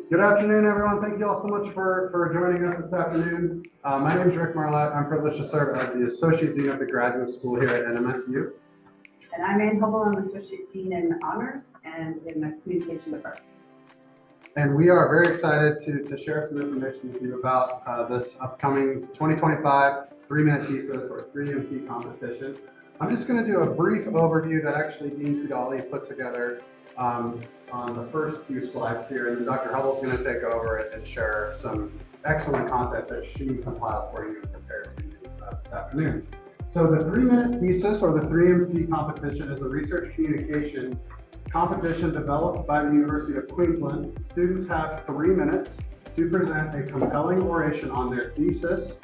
Good afternoon, everyone. Thank you all so much for joining us this afternoon. My name is Rick Marlatt. I'm privileged to serve as the Associate Dean of the Graduate School here at NMSU. And I'm Hubbell. I'm Associate Dean in Honors and in the Communication Department. And we are very excited to share some information with you about this upcoming 2025 3-minute thesis or 3MT competition. I'm just going to do a brief overview that actually Dean Kudali put together on the first few slides here, and then Dr. Hubbell is going to take over and share some excellent content that she compiled for you and prepared for you this afternoon. So the 3-minute thesis or the 3MT competition is a research communication competition developed by the University of Queensland. Students have 3 minutes to present a compelling oration on their thesis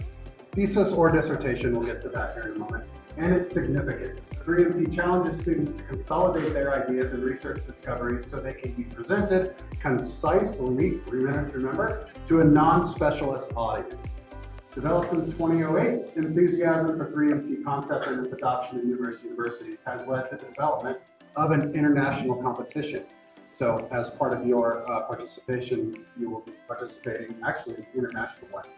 or dissertation, we'll get to that here in a moment, and its significance. 3MT challenges students to consolidate their ideas and research discoveries so they can be presented concisely, 3 minutes, remember, to a non-specialist audience. Developed in 2008, enthusiasm for 3MT concept and its adoption in numerous universities has led to the development of an international competition. So as part of your participation, you will be participating actually internationally.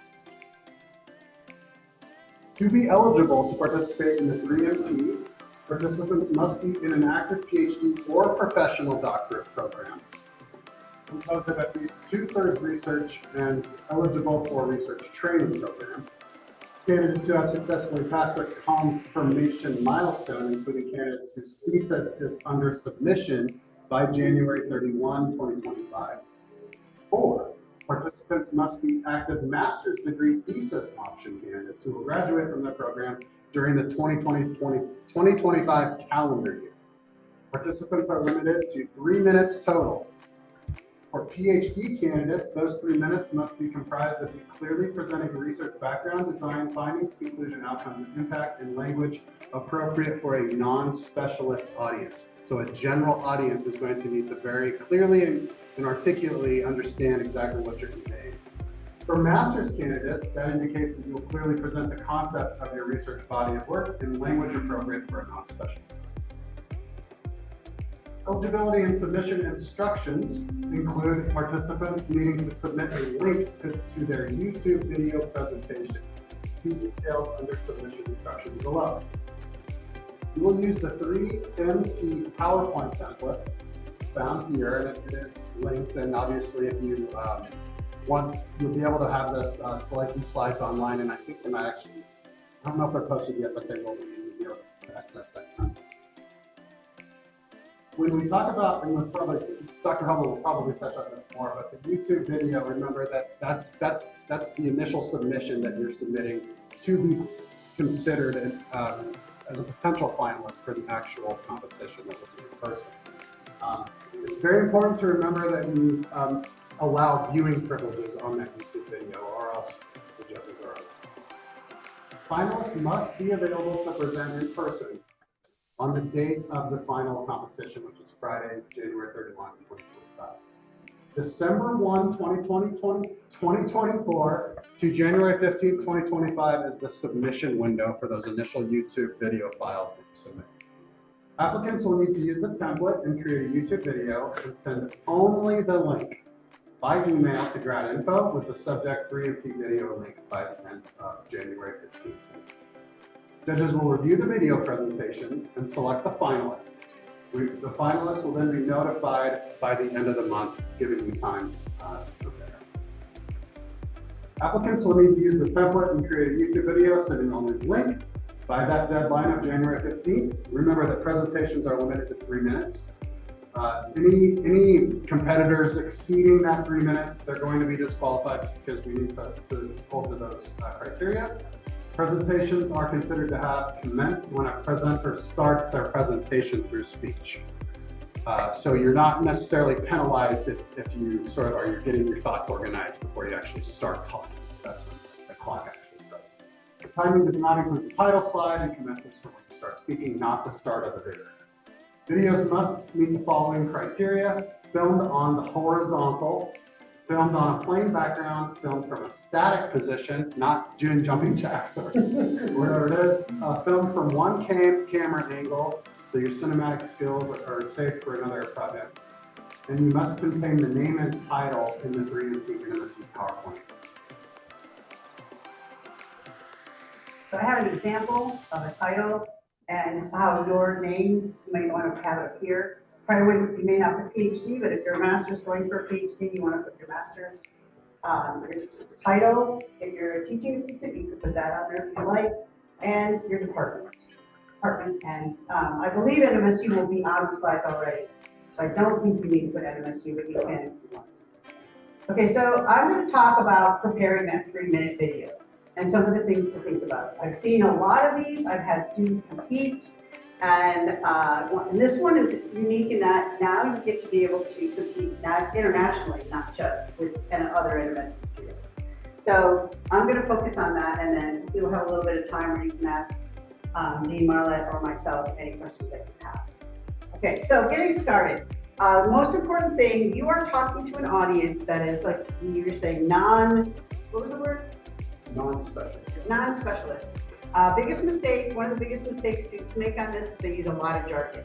To be eligible to participate in the 3MT, participants must be in an active PhD or professional doctorate program, composed of at least 2/3 research and eligible for research training program. Candidates who have successfully passed their confirmation milestone, including candidates whose thesis is under submission by January 31, 2025. 4. Participants must be active master's degree thesis option candidates who will graduate from the program during the 2025 calendar year. Participants are limited to 3 minutes total. For PhD candidates, those 3 minutes must be comprised of you clearly presenting research background, design, findings, conclusion, outcomes, and impact in language appropriate for a non-specialist audience. So a general audience is going to need to very clearly and articulately understand exactly what you're conveying. For master's candidates, that indicates that you will clearly present the concept of your research body of work in language appropriate for a non-specialist. Eligibility and submission instructions include participants needing to submit a link to their YouTube video presentation. See details under submission instructions below. You will use the 3MT PowerPoint template found here, and it is linked, and obviously if you want, you'll be able to have this select these slides online, and I think they might actually, I don't know if they're posted yet, but they will be able to access that. When we talk about, and we'll probably, Dr. Hubbell will probably touch on this more, but the YouTube video, remember that that's the initial submission that you're submitting to be considered as a potential finalist for the actual competition that will be in person. It's very important to remember that you allow viewing privileges on that YouTube video, or else the judges are out. Finalists must be available to present in person on the date of the final competition, which is Friday, January 31, 2025. December 1, 2024 to January 15, 2025 is the submission window for those initial YouTube video files that you submit. Applicants will need to use the template and create a YouTube video and send only the link by email to GradInfo with the subject 3MT video link by the end of January 15th. Judges will review the video presentations and select the finalists. The finalists will then be notified by the end of the month, giving you time to prepare. Applicants will need to use the template and create a YouTube video, sending only the link by that deadline of January 15th. Remember that presentations are limited to 3 minutes. Any competitors exceeding that 3 minutes, they're going to be disqualified just because we need to hold to those criteria. Presentations are considered to have commenced when a presenter starts their presentation through speech. So you're not necessarily penalized if you sort of you're getting your thoughts organized before you actually start talking. That's when the clock actually starts. The timing does not include the title slide and commences from when you start speaking, not the start of the video. Videos must meet the following criteria: filmed on the horizontal, filmed on a plain background, filmed from a static position, not doing jumping jacks or whatever it is, filmed from one camera angle, so your cinematic skills are safe for another project. and you must contain the name and title in the 3MC Intimacy PowerPoint. So I have an example of a title and how your name, you may want to have it appear. Probably wouldn't, you may not put PhD, but if you're a master's going for a PhD, you want to put your master's your title. If you're a teaching assistant, you could put that on there if you like, and your department. And I believe NMSU will be on the slides already. So I don't think you need to put NMSU, but you can if you want. Okay, so I'm going to talk about preparing that 3-minute video and some of the things to think about. I've seen a lot of these. I've had students compete, and this one is unique in that now you get to be able to compete not internationally, not just with other NMSU students. So I'm going to focus on that, and then we'll have a little bit of time where you can ask Dean Marlatt or myself any questions that you have. Okay, so getting started. The most important thing, you are talking to an audience that is, like you were saying, what was the word? Non-specialist. Non-specialist. Biggest mistake, one of the biggest mistakes students make on this is they use a lot of jargon.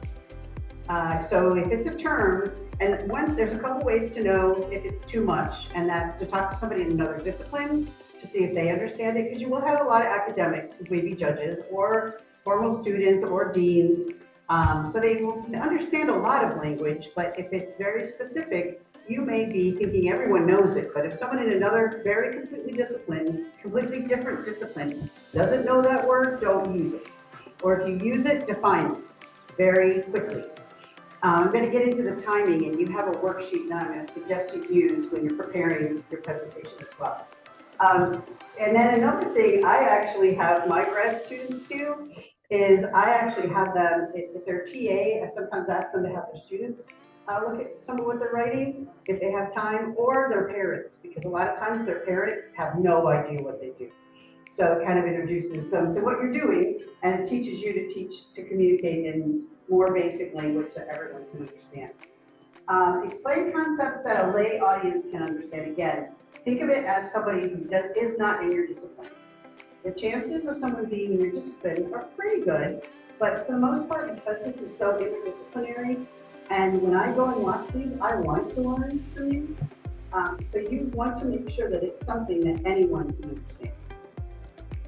So if it's a term, and there's a couple ways to know if it's too much, and that's to talk to somebody in another discipline to see if they understand it, because you will have a lot of academics who may be judges or formal students or deans. So they will understand a lot of language, but if it's very specific, you may be thinking everyone knows it, but if someone in another completely different discipline doesn't know that word, don't use it. Or if you use it, define it very quickly. I'm going to get into the timing, and you have a worksheet that I'm going to suggest you use when you're preparing your presentation as well. And then another thing I actually have my grad students do is I actually have them, if they're TA, I sometimes ask them to have their students look at some of what they're writing, if they have time, or their parents, because a lot of times their parents have no idea what they do. So it kind of introduces them to what you're doing, and it teaches you to communicate in more basic language that everyone can understand. Explain concepts that a lay audience can understand. Again, think of it as somebody who is not in your discipline. The chances of someone being in your discipline are pretty good, but for the most part, because this is so interdisciplinary, and when I go and watch these, I want to learn from you. So you want to make sure that it's something that anyone can understand.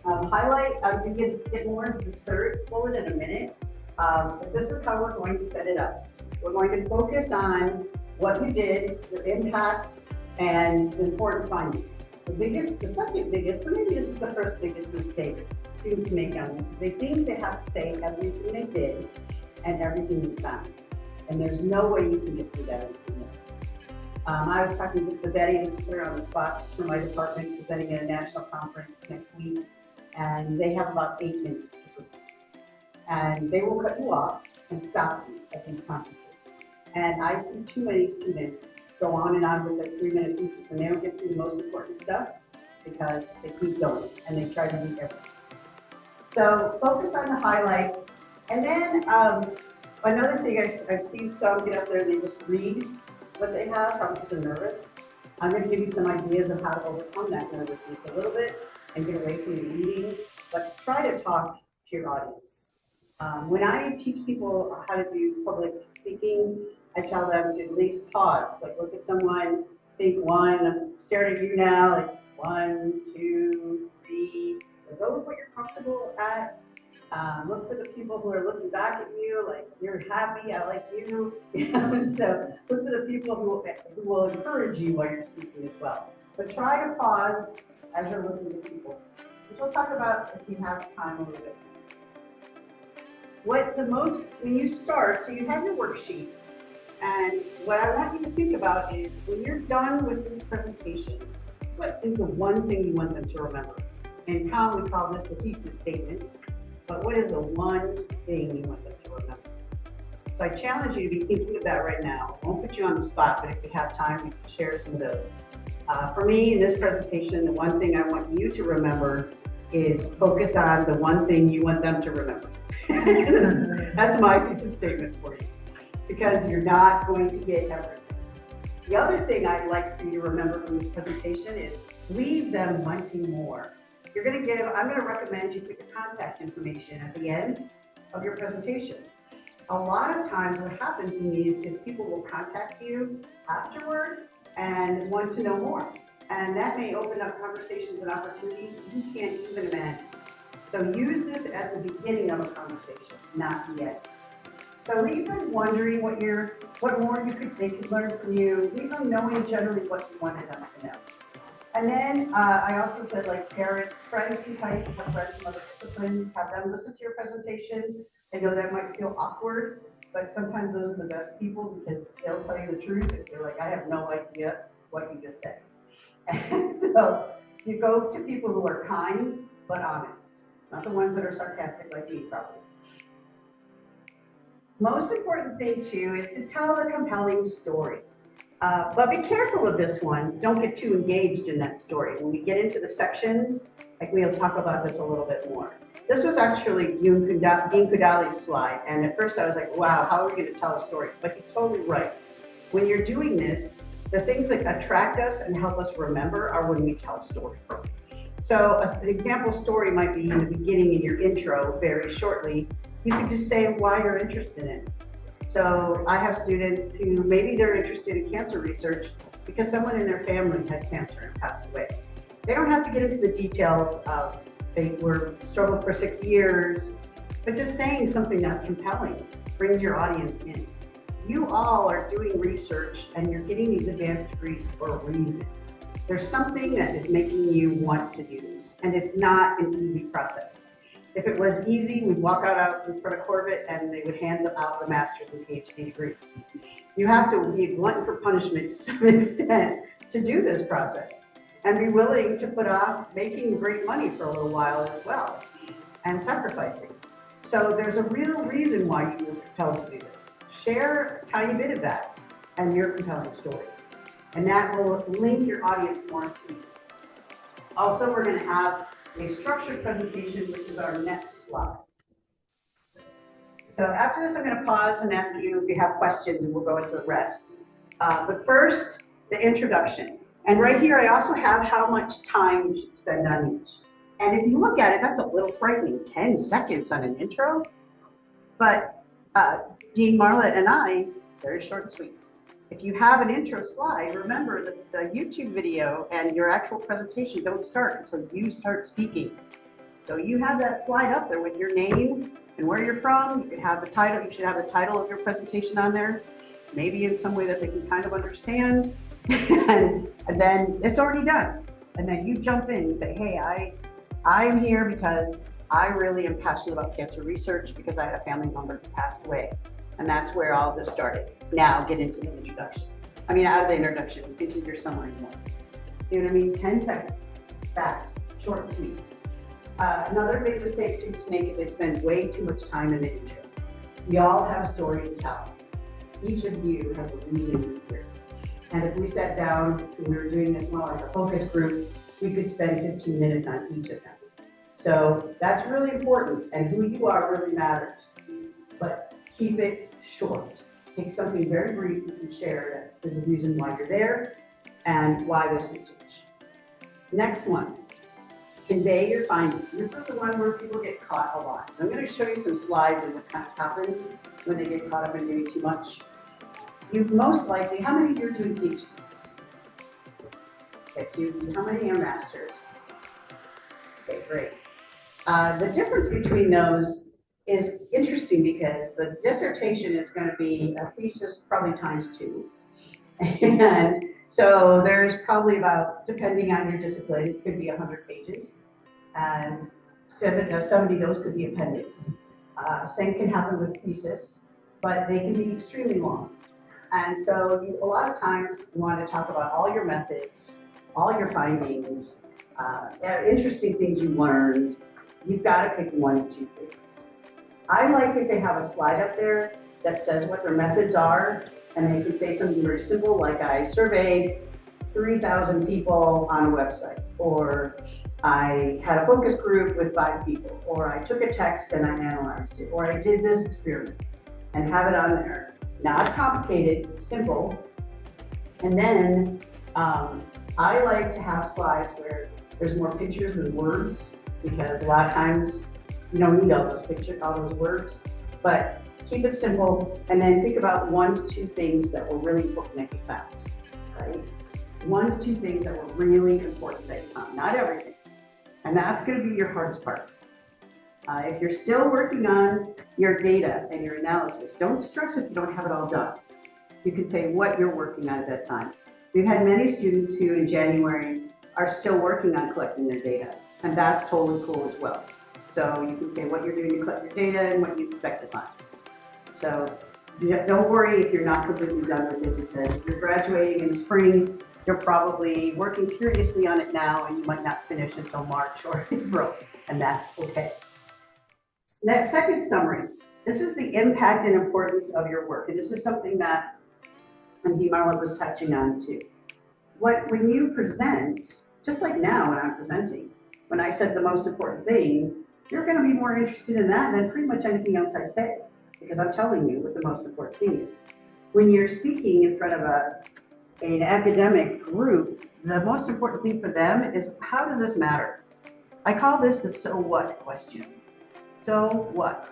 Highlight, I'm going to get more into the third bullet in a minute, but this is how we're going to set it up. We're going to focus on what you did, your impact, and the important findings. The second biggest, or maybe this is the first biggest mistake students make on this, is they think they have to say everything they did and everything you found. And there's no way you can get through that in 2 minutes. I was talking just to Betty, just to put her on the spot for my department, presenting at a national conference next week, and they have about 8 minutes to present. And they will cut you off and stop you at these conferences. And I see too many students go on and on with their 3-minute thesis, and they don't get through the most important stuff because they keep going and they try to read everything. So focus on the highlights. And then another thing I've seen some get up there and they just read what they have, probably because they're nervous. I'm going to give you some ideas of how to overcome that nervousness a little bit and get away from the reading, but try to talk to your audience. When I teach people how to do public speaking, I tell them to at least pause, like look at someone, think one, I'm staring at you now, like 1, 2, 3. Are those what you're comfortable at? Look for the people who are looking back at you, like you're happy, I like you. So look for the people who will encourage you while you're speaking as well. But try to pause as you're looking at people, which we'll talk about if we have time a little bit. When you start, so you have your worksheet, and what I want you to think about is when you're done with this presentation, what is the one thing you want them to remember? And Colin would call this the thesis statement, but what is the one thing you want them to remember? So I challenge you to be thinking of that right now. I won't put you on the spot, but if we have time, we can share some of those. For me, in this presentation, the one thing I want you to remember is focus on the one thing you want them to remember. That's my thesis statement for you, because you're not going to get everything. The other thing I'd like for you to remember from this presentation is leave them wanting more. I'm going to recommend you put your contact information at the end of your presentation. a lot of times what happens in these is people will contact you afterward and want to know more. And that may open up conversations and opportunities you can't even imagine. So use this as the beginning of a conversation, not the end. So we've been wondering what more they could learn from you. Leave them knowing generally what you wanted them to know. And then I also said, like, parents, friends can type, have friends from other disciplines, have them listen to your presentation. I know that might feel awkward, but sometimes those are the best people because they'll tell you the truth if you're like, I have no idea what you just said. And so you go to people who are kind but honest, not the ones that are sarcastic like me, probably. Most important thing too is to tell a compelling story. But be careful of this one. Don't get too engaged in that story. When we get into the sections, like we'll talk about this a little bit more. This was actually Dean Kudali's slide. And at first I was like, wow, how are we going to tell a story? But he's totally right. When you're doing this, the things that attract us and help us remember are when we tell stories. So an example story might be in the beginning in your intro, very shortly. You could just say why you're interested in it. So I have students who maybe they're interested in cancer research because someone in their family had cancer and passed away. They don't have to get into the details of they were struggled for 6 years, but just saying something that's compelling brings your audience in. You all are doing research and you're getting these advanced degrees for a reason. There's something that is making you want to do this, and it's not an easy process. If it was easy, we'd walk out in front of Corbett and they would hand out the master's and PhD degrees. You have to be glutton for punishment to some extent to do this process and be willing to put off making great money for a little while as well and sacrificing. So there's a real reason why you were compelled to do this. Share a tiny bit of that and your compelling story. And that will link your audience more to you. Also, we're going to have a structured presentation, which is our next slide. So after this, I'm going to pause and ask you if you have questions, and we'll go into the rest. But first, the introduction. And right here, I also have how much time you should spend on each. And if you look at it, that's a little frightening, 10 seconds on an intro. But Dean Marlatt and I, very short and sweet. If you have an intro slide, remember that the YouTube video and your actual presentation don't start until you start speaking. So you have that slide up there with your name and where you're from. You can have the title. You should have the title of your presentation on there, maybe in some way that they can kind of understand. and then it's already done. And then you jump in and say, hey, I'm here because I really am passionate about cancer research because I had a family member who passed away. And that's where all this started. Now get into the introduction. Out of the introduction, into your summary more. See what I mean? 10 seconds, fast, short and sweet. Another big mistake students make is they spend way too much time in the intro. We all have a story to tell. Each of you has a reason you're here. And if we sat down and we were doing this more like a focus group, we could spend 15 minutes on each of them. So that's really important, and who you are really matters. But keep it short. Take something very brief you can share that is the reason why you're there and why this research. Next one, convey your findings. This is the one where people get caught a lot. So I'm going to show you some slides of what kind of happens when they get caught up in doing too much. You most likely, how many of you are doing PhDs? Okay, how many are masters? Okay, great. The difference between those is interesting because the dissertation is going to be a thesis probably times 2. And so there's probably about, depending on your discipline, it could be 100 pages. And 70 of those could be appendix. Same can happen with thesis, but they can be extremely long. And so a lot of times you want to talk about all your methods, all your findings, interesting things you learned. You've got to pick 1 or 2 things. I like if they have a slide up there that says what their methods are, and they can say something very simple like I surveyed 3,000 people on a website, or I had a focus group with 5 people, or I took a text and I analyzed it, or I did this experiment, and have it on there. Not complicated, simple. And then I like to have slides where there's more pictures than words, because a lot of times you don't need all those pictures, all those words, but Keep it simple, and then think about 1 to 2 things that were really important that you found, right? 1 to 2 things that were really important that you found, not everything. And that's gonna be your hardest part. If you're still working on your data and your analysis, don't stress if you don't have it all done. You can say what you're working on at that time. We've had many students who in January are still working on collecting their data, and that's totally cool as well. So you can say what you're doing to collect your data and what you expect to find. So don't worry if you're not completely done with it, because if you're graduating in the spring, you're probably working furiously on it now, and you might not finish until March or April, and that's okay. Next, second summary. This is the impact and importance of your work, and this is something that Marlatt was touching on too. When you present, just like now when I'm presenting, when I said the most important thing, you're going to be more interested in that than pretty much anything else I say, because I'm telling you what the most important thing is. When you're speaking in front of an academic group, the most important thing for them is, how does this matter? I call this the so what question. So what?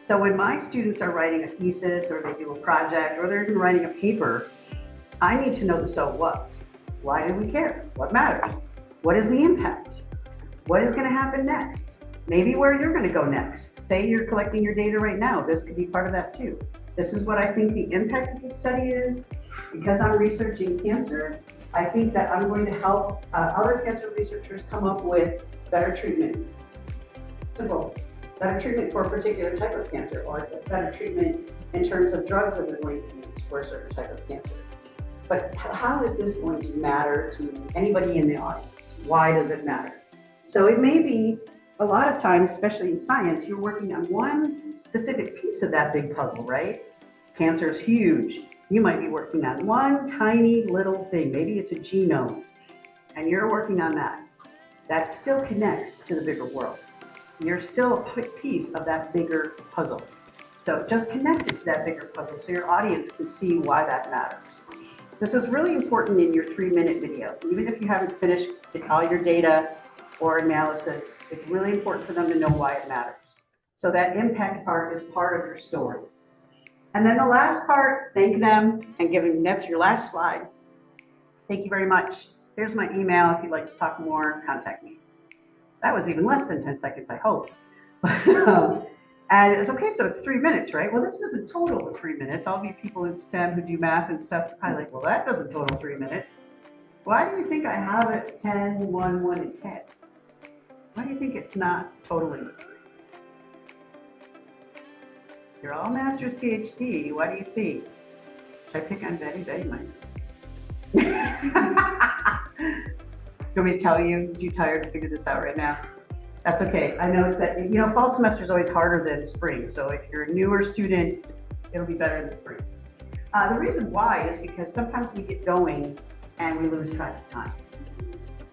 So when my students are writing a thesis, or they do a project, or they're even writing a paper, I need to know the so what. Why do we care? What matters? What is the impact? What is going to happen next? Maybe where you're going to go next. Say you're collecting your data right now. This could be part of that too. This is what I think the impact of the study is. Because I'm researching cancer, I think that I'm going to help other cancer researchers come up with better treatment. Simple. Better treatment for a particular type of cancer, or better treatment in terms of drugs that they're going to use for a certain type of cancer. But how is this going to matter to anybody in the audience? Why does it matter? So it may be, a lot of times, especially in science, you're working on one specific piece of that big puzzle, right? Cancer is huge. You might be working on one tiny little thing. Maybe it's a genome, and you're working on that. That still connects to the bigger world. You're still a piece of that bigger puzzle. So just connect it to that bigger puzzle so your audience can see why that matters. This is really important in your 3-minute video. Even if you haven't finished all your data or analysis, it's really important for them to know why it matters. So that impact part is part of your story. And then the last part, thank them and give them, that's your last slide. Thank you very much. Here's my email. If you'd like to talk more, contact me. That was even less than 10 seconds, I hope. And it's okay, so it's 3 minutes, right? Well, this doesn't total 3 minutes. All you people in STEM who do math and stuff, I'm like, well, that doesn't total 3 minutes. Why do you think I have it 10, 1, 1, and 10? Why do you think it's not totaling 3? You're all master's PhD. What do you think? Should I pick on Betty? Betty might. You want me to tell you? Are you tired to figure this out right now? That's okay. I know it's that, fall semester is always harder than spring. So if you're a newer student, it'll be better in the spring. The reason why is because sometimes we get going and we lose track of time.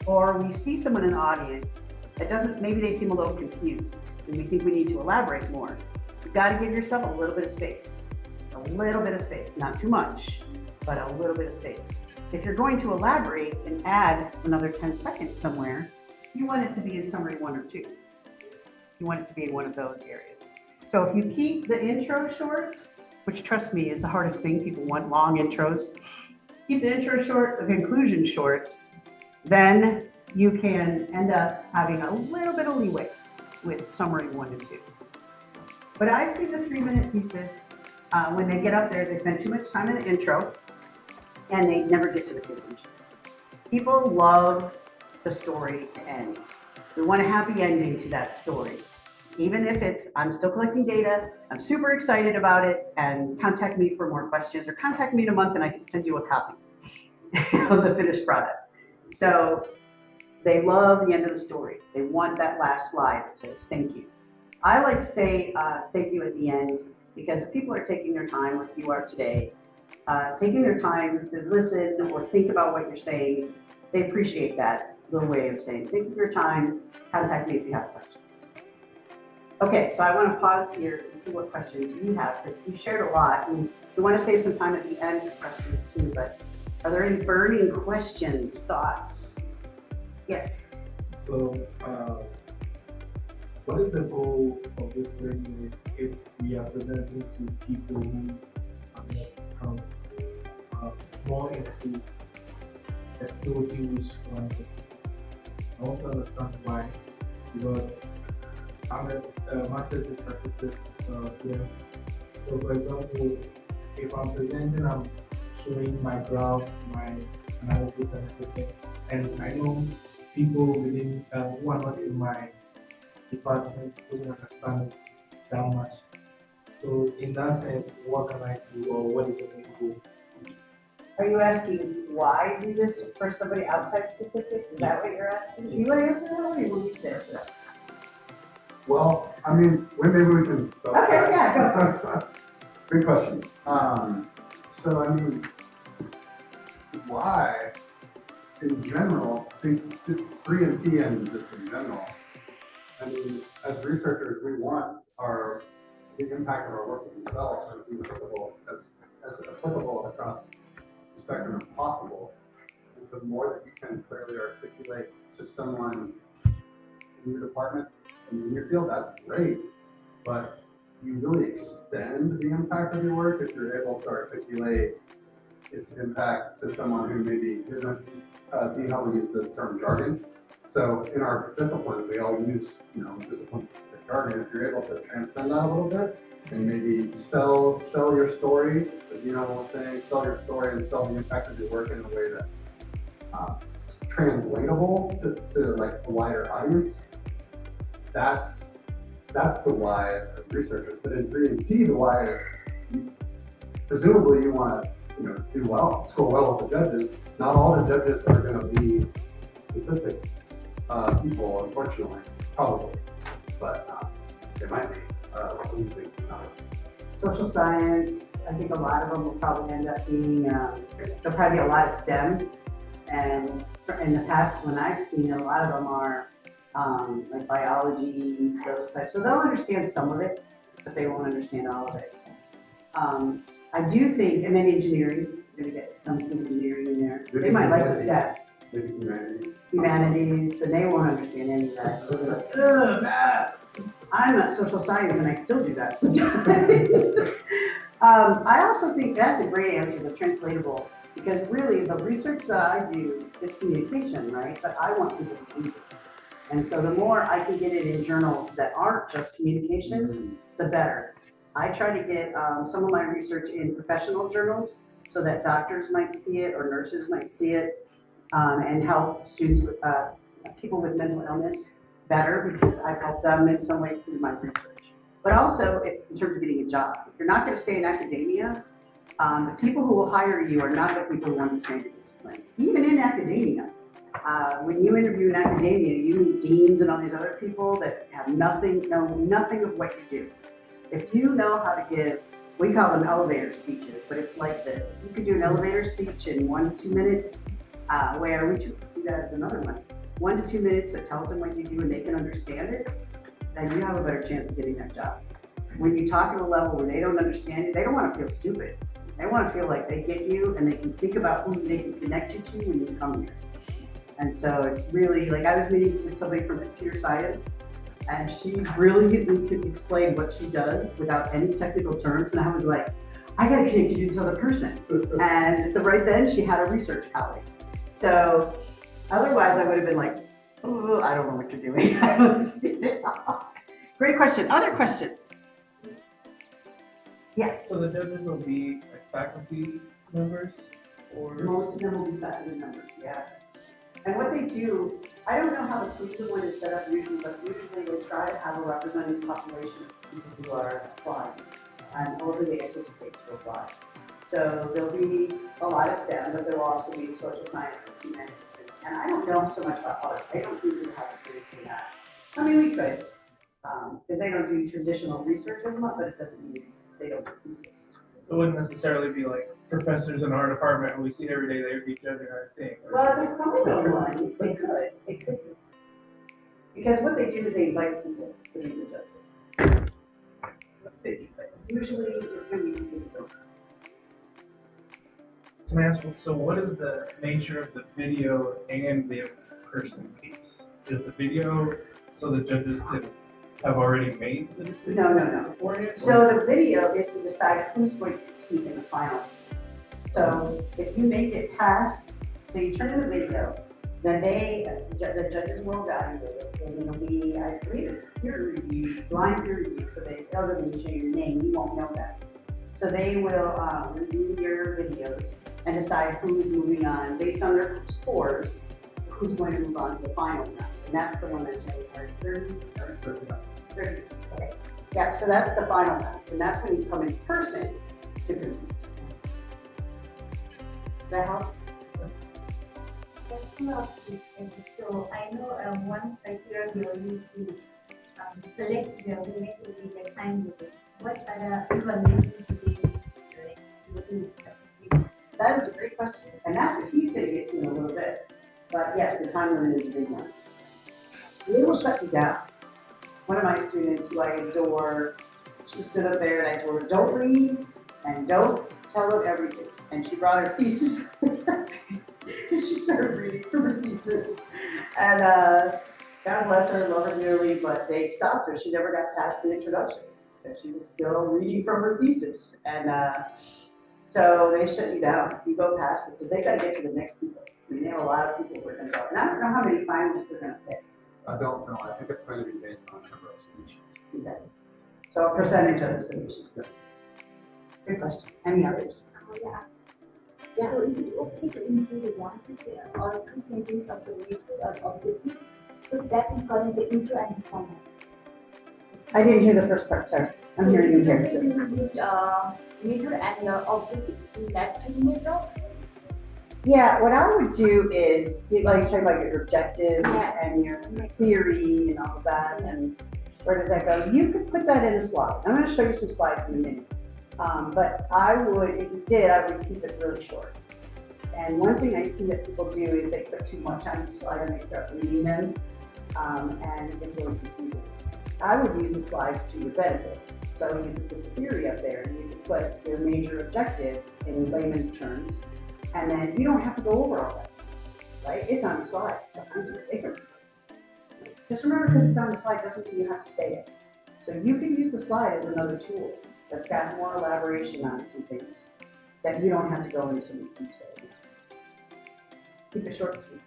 Or we see someone in the audience that doesn't, maybe they seem a little confused and we think we need to elaborate more. You've got to give yourself a little bit of space. A little bit of space, not too much, but a little bit of space. If you're going to elaborate and add another 10 seconds somewhere, you want it to be in summary 1 or 2. You want it to be in one of those areas. So if you keep the intro short, which trust me is the hardest thing, people want long intros. Keep the intro short, the conclusion short, then you can end up having a little bit of leeway with summary 1 and 2. But I see the 3-minute thesis, when they get up there, they spend too much time in the intro and they never get to the conclusion. People love the story to end. We want a happy ending to that story. Even if it's, I'm still collecting data, I'm super excited about it, and contact me for more questions, or contact me in a month and I can send you a copy of the finished product. So they love the end of the story. They want that last slide that says, thank you. I like to say thank you at the end, because if people are taking their time like you are today, taking their time to listen or think about what you're saying, they appreciate that little way of saying, thank you for your time, contact me if you have questions. Okay, so I want to pause here and see what questions you have, because you shared a lot, and we want to save some time at the end for questions too, but are there any burning questions, thoughts? Yes? So, what is the goal of this 30 minutes if we are presenting to people who are not more into the field in which one is? I want to understand why, because I'm a master's in statistics student. So, for example, if I'm presenting, I'm showing my graphs, my analysis, and everything. And I know people within who are not in my department don't understand it that much. So, in that sense, what can I do, or what is the main goal? Are you asking why do this for somebody outside statistics? Is that what Yes. you're asking? Do Yes. you want to answer that or do you want me to answer that? Well, I mean, maybe we can. Okay, yeah, go. Good question. So I mean, why, in general, I think 3 and just in general, I mean, as researchers, we want the impact of our work to be developed and be applicable as applicable across the spectrum as possible. And the more that you can clearly articulate to someone in your department and in your field, that's great. But you really extend the impact of your work if you're able to articulate its impact to someone who maybe isn't, Hubbell used the term jargon. So in our discipline, we all use, discipline-specific jargon. If you're able to transcend that a little bit and maybe sell your story, was saying, sell your story and sell the impact of your work in a way that's translatable to like a wider audience, that's the why as researchers. But in 3 the why is presumably you want to do well, score well with the judges. Not all the judges are going to be statistics people, unfortunately, probably, but they might be. What do you think? Social science, I think a lot of them will probably end up being, there'll probably be a lot of STEM. And in the past, when I've seen, a lot of them are like biology, those types. So they'll understand some of it, but they won't understand all of it. I do think, and then engineering, you're gonna get some engineering in there. They might like the stats. Maybe Humanities, and they won't understand any of that. They'll be like, ugh, ah. I'm a social science and I still do that sometimes. I also think that's a great answer, the translatable, because really the research that I do is communication, right? But I want people to use it. And so the more I can get it in journals that aren't just communication, the better. I try to get some of my research in professional journals so that doctors might see it or nurses might see it, and help students with people with mental illness better because I've helped them in some way through my research. But also in terms of getting a job. If you're not going to stay in academia, the people who will hire you are not the people who understand your discipline. Even in academia, when you interview in academia, you meet deans and all these other people that have know nothing of what you do. If you know how to give, we call them elevator speeches, but it's like this. You could do an elevator speech in 1 to 2 minutes, where we do that as another one. 1 to 2 minutes that tells them what you do and they can understand it, then you have a better chance of getting that job. When you talk at a level where they don't understand you, they don't want to feel stupid. They want to feel like they get you and they can think about who they can connect you to when you come here. And so it's really, like I was meeting with somebody from computer science and she brilliantly could explain what she does without any technical terms. And I was like, I got to connect you to this other person. And so right then she had a research colleague. So otherwise I would have been like, oh, I don't know what you're doing. I don't understand it. Great question. Other questions? Yeah. So the judges will be like faculty members or? Most of them will be faculty members, yeah. And what they do, I don't know how the Thesis one is set up usually, but usually they try to have a representative population of people who are applying and or who they anticipate to apply. So there'll be a lot of STEM, but there will also be social sciences, humanities. And I don't know so much about art. I don't think we have experience in that. I mean, we could, because they don't do traditional research as much, but it doesn't mean they don't do thesis. It wouldn't necessarily be like professors in our department and we see every day they would be judging our thing. Well, there's probably no one. They could. It could be. Because what they do is they invite people to be the judges. So they do that. Usually it's going to be people. Can I ask, so what is the nature of the video and the in-person piece? Is the video so the judges can have already made the decision No. beforehand? So the video is to decide who's going to compete in the final. So if you make it past, so you turn in the video, then the judges will evaluate it, and it'll be, I believe it's peer reviewed, blind peer reviewed, so they, other than showing your name, you won't know that. So they will review your videos and decide who's moving on, based on their scores, who's going to move on to the final round. And that's the one that's January 30. Okay. Yeah, so that's the final round, and that's when you come in person to compete. Does that help? So I know one criteria we all use to select the winners will be the time limit. What other evaluations do they use to select those who participate? That is a great question, and that's what he's going to get to in a little bit. But yes, the time limit is a big one. They will shut you down. One of my students who I adore, she stood up there and I told her, don't read and don't tell them everything. And she brought her thesis and she started reading from her thesis. And God bless her, love her dearly, but they stopped her. She never got past the introduction. And she was still reading from her thesis. And so they shut you down. You go past it because they got to get to the next people. I mean, they have a lot of people who are going to go. And I don't know how many finalists they're going to pick. I don't know. I think it's going to be based on number of submissions. Okay. So a percentage of the submissions. Good question. Any others? Yeah. Yeah. So is it okay to include 1% or 2 sentences of the major or objective? Because that will call the intro and the summary. I didn't hear the first part, sorry. I'm hearing you here. So include major and your objective in that 3-minute blocks? Yeah, what I would do is, like, talk about your objectives and your theory and all of that, and where does that go? You could put that in a slide. I'm going to show you some slides in a minute. But I would, if you did, I would keep it really short. And one thing I see that people do is they put too much on each slide and they start reading them, and it gets really confusing. I would use the slides to your benefit. So you could put the theory up there, and you could put your major objective in layman's terms, and then you don't have to go over all that, right? It's on the slide. Just remember, because it's on the slide doesn't mean you have to say it. So you can use the slide as another tool that's got more elaboration on some things that you don't have to go into so many details. Keep it short and sweet.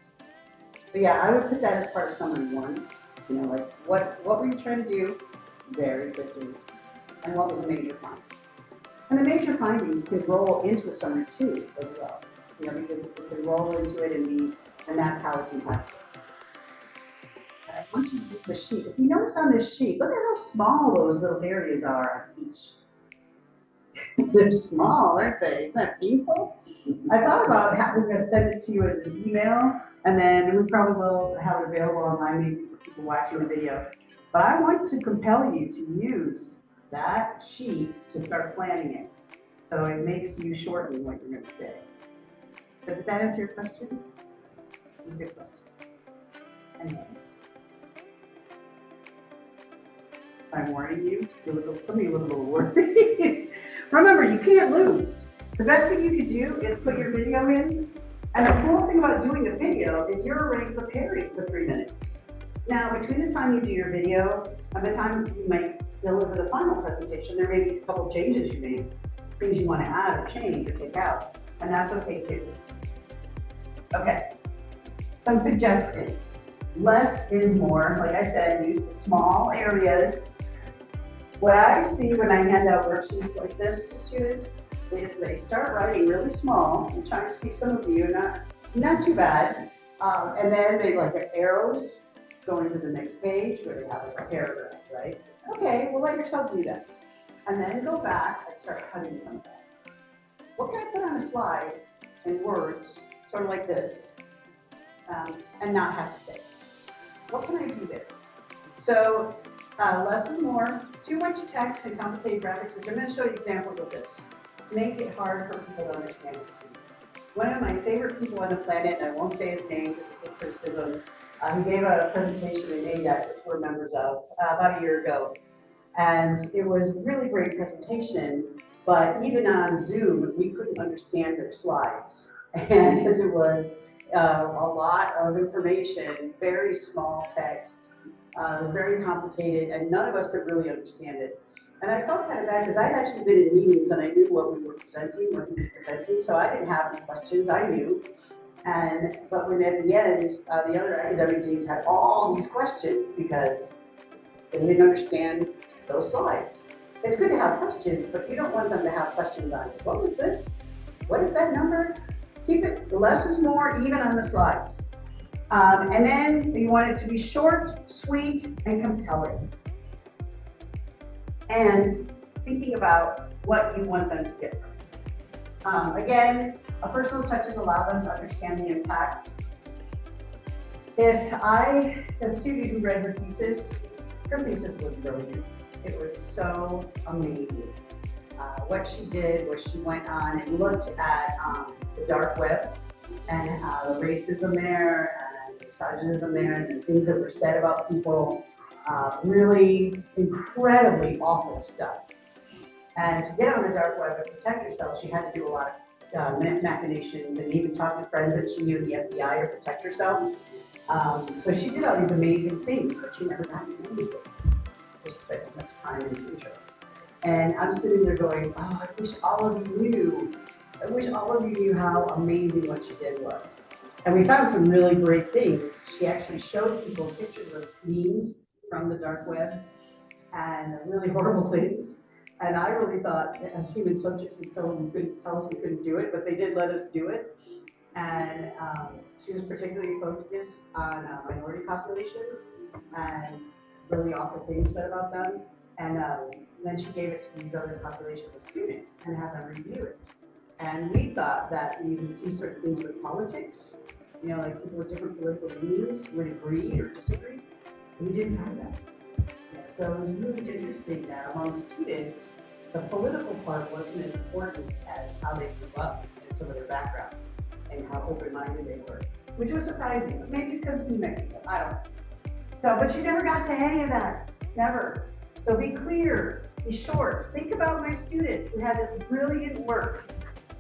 But yeah, I would put that as part of summary 1. You know, like what were you trying to do? Very quickly. And what was a major finding? And the major findings can roll into the summary 2 as well. You know, because it can roll into it and that's how it's impactful. I want you to use the sheet. If you notice on this sheet, look at how small those little areas are on each. They're small, aren't they? Isn't that painful? I thought about having to send it to you as an email, and then we probably will have it available online maybe for people watching the video. But I want to compel you to use that sheet to start planning it. So it makes you shorten what you're going to say. But did that answer your questions? It was a good question. Any others? I'm warning you. Some of you look a little worried. Remember, you can't lose. The best thing you can do is put your video in. And the cool thing about doing a video is you're already preparing for 3 minutes. Now, between the time you do your video and the time you might deliver the final presentation, there may be a couple changes you made, things you want to add or change or take out, and that's okay too. Okay, some suggestions. Less is more. Like I said, use the small areas. What I see when I hand out worksheets like this to students is they start writing really small. I'm trying to see some of you, not too bad. And then they like have arrows going to the next page where they have a paragraph, right? Okay, well, let yourself do that. And then go back and start cutting some of that. What can I put on a slide in words, sort of like this, and not have to say it? What can I do there? So less is more. Too much text and complicated graphics, which I'm going to show you examples of this, make it hard for people to understand and see. One of my favorite people on the planet, and I won't say his name because it's a criticism, he gave a presentation in ADAC, which we're members of, about a year ago. And it was a really great presentation, but even on Zoom, we couldn't understand their slides. And because it was a lot of information, very small text, It was very complicated and none of us could really understand it. And I felt kind of bad because I'd actually been in meetings and I knew what we were presenting, what he was presenting, so I didn't have any questions, I knew. But when at the end, the other academic deans had all these questions because they didn't understand those slides. It's good to have questions, but you don't want them to have questions on it. What was this? What is that number? Keep it less is more, even on the slides. And then you want it to be short, sweet, and compelling. And thinking about what you want them to get from it. Again, a personal touches allow them to understand the impacts. The student who read her thesis was brilliant. It was so amazing. What she did was she went on and looked at the dark web and the racism there and misogynism there and the things that were said about people. Really incredibly awful stuff. And to get on the dark web and protect herself, she had to do a lot of machinations and even talk to friends that she knew in the FBI to protect herself. So she did all these amazing things, but she never got to do anything. She spent too much time in the intro. And I'm sitting there going, oh, I wish all of you knew. I wish all of you knew how amazing what she did was. And we found some really great things. She actually showed people pictures of memes from the dark web and really horrible things. And I really thought human subjects would tell us we couldn't do it, but they did let us do it. And she was particularly focused on minority populations and really awful things said about them. And then she gave it to these other populations of students and had them review it. And we thought that we would see certain things with politics, you know, like people with different political leanings would agree or disagree. We didn't find that. Yeah, so it was really interesting that among students, the political part wasn't as important as how they grew up and some of their backgrounds and how open-minded they were, which was surprising. But maybe it's because it's New Mexico, I don't know. So, but you never got to any of that, never. So be clear, be short. Think about my student who had this brilliant work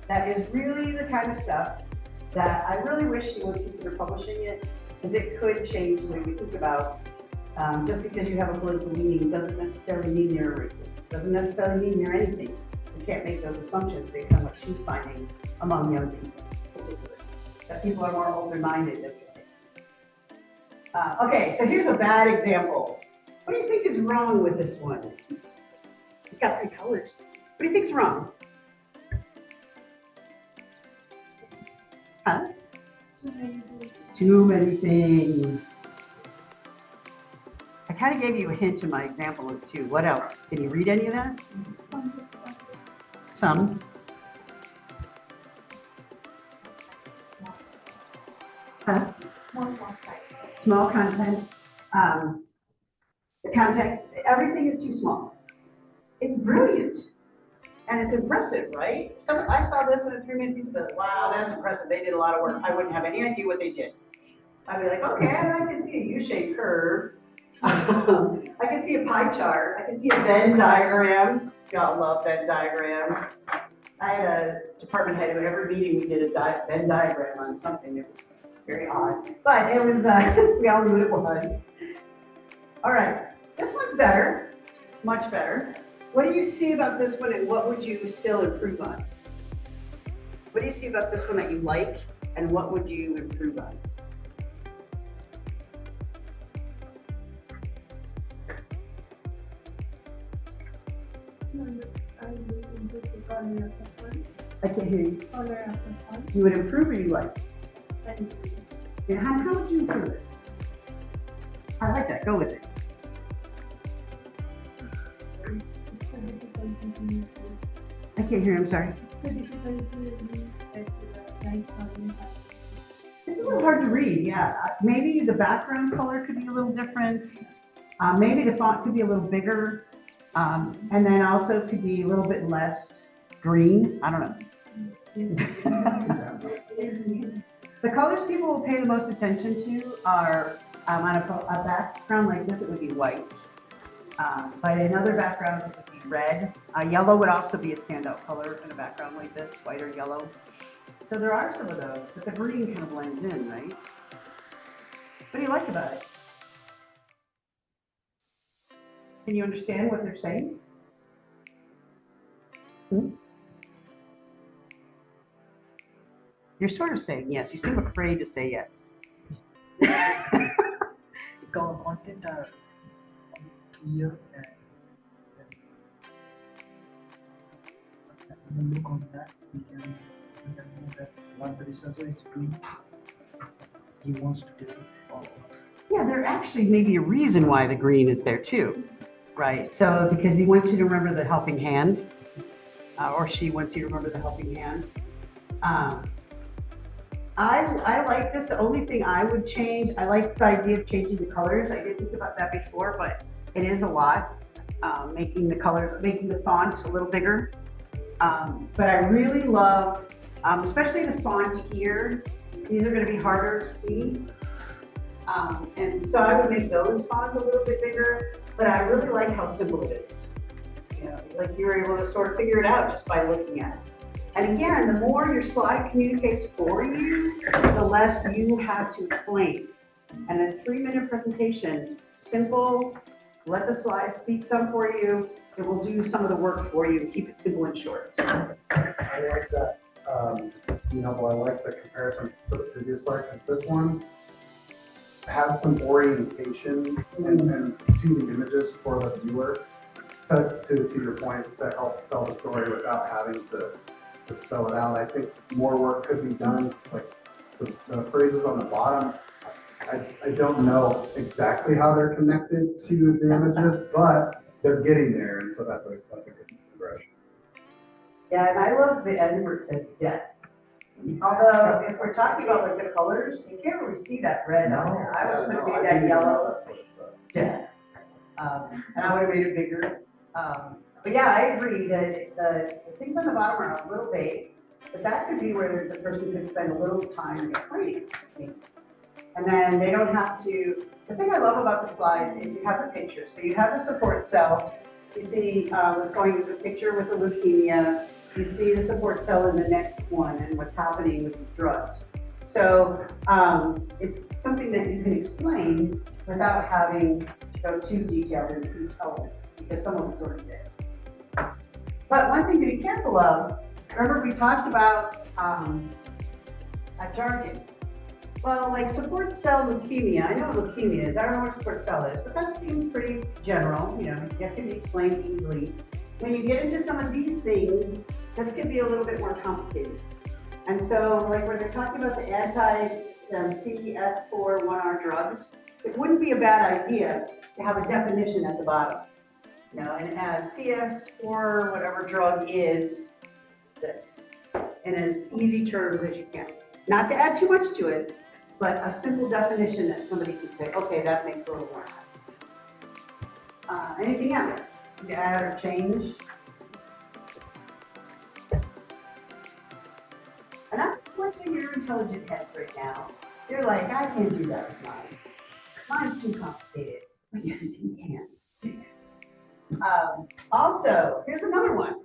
that is really the kind of stuff that I really wish she would consider publishing it, because it could change the way we think about just because you have a political leaning doesn't necessarily mean you're a racist. Doesn't necessarily mean you're anything. You can't make those assumptions based on what she's finding among young people, particularly. That people are more open-minded than we think. Okay, so here's a bad example. What do you think is wrong with this one? It's got 3 colors. What do you think's wrong? Huh? Too many things. I kind of gave you a hint in my example of 2. What else? Can you read any of that? Some. Huh? Small content. The context, everything is too small. It's brilliant. And it's impressive, right? So I saw this in a 3-minute piece of it. Wow, that's impressive. They did a lot of work. I wouldn't have any idea what they did. I'd be like, okay, I can see a U-shaped curve. I can see a pie chart. I can see a Venn diagram. Y'all love Venn diagrams. I had a department head who every meeting we did a Venn diagram on something. It was very odd, but it was, we all knew what it was. All right, this one's better, much better. What do you see about this one and what would you still improve on? What do you see about this one that you like and what would you improve on? I can't hear you. You would improve or you like? And how would you improve it? I like that, go with it. I can't hear, I'm sorry. It's a little hard to read, yeah. Maybe the background color could be a little different. Maybe the font could be a little bigger. And then also could be a little bit less green. I don't know. The colors people will pay the most attention to are on a background like this, it would be white. But in other backgrounds, it would be red. Yellow would also be a standout color in a background like this, white or yellow. So there are some of those, but the green kind of blends in, right? What do you like about it? Can you understand what they're saying? You're sort of saying yes. You seem afraid to say yes. Content are clear and when we look on that, we can know that what the researcher is doing. He wants to tell all of us. Yeah, there actually may be a reason why the green is there too, right? So because he wants you to remember the helping hand, or she wants you to remember the helping hand. I like this. The only thing I would change, I like the idea of changing the colors. I didn't think about that before, but it is a lot. Making the colors, making the font a little bigger. But I really love, especially the font here. These are going to be harder to see. And so I would make those fonts a little bit bigger, but I really like how simple it is. You know, like you're able to sort of figure it out just by looking at it. And again, the more your slide communicates for you, the less you have to explain. And a 3-minute presentation, simple, let the slide speak some for you. It will do some of the work for you. Keep it simple and short. I like that. I like the comparison to the previous slide because this one has some orientation and to the images for the viewer to your point to help tell the story without having to spell it out. I think more work could be done. Like the phrases on the bottom, I don't know exactly how they're connected to the images, but they're getting there, and so that's a good progression. Yeah, and I love the end where it says death. Although, if we're talking about like the colors, you can't really see that red on there. I would have made that yellow. That's what it says. Death. And I would have made it bigger. But yeah, I agree that the things on the bottom are a little vague, but that could be where the person could spend a little time explaining. And then they don't have to, the thing I love about the slides is you have the picture. So you have the support cell, you see what's going with the picture with the leukemia, you see the support cell in the next one and what's happening with the drugs. So it's something that you can explain without having to go too detailed into each element, because some of it's already there. But one thing to be careful of, remember we talked about a jargon. Well, like support cell leukemia, I know what leukemia is, I don't know what support cell is, but that seems pretty general, that can be explained easily. When you get into some of these things, this can be a little bit more complicated. And so, like when they're talking about the anti-CS4-1R drugs, it wouldn't be a bad idea to have a definition at the bottom. And CS4 whatever drug is this, in as easy terms as you can. Not to add too much to it, but a simple definition that somebody could say, okay, that makes a little more sense. Anything else to add or change? And I'm watching your intelligent heads right now. You're like, I can't do that with mine. Mine's too complicated. But yes, you can. Also, here's another one.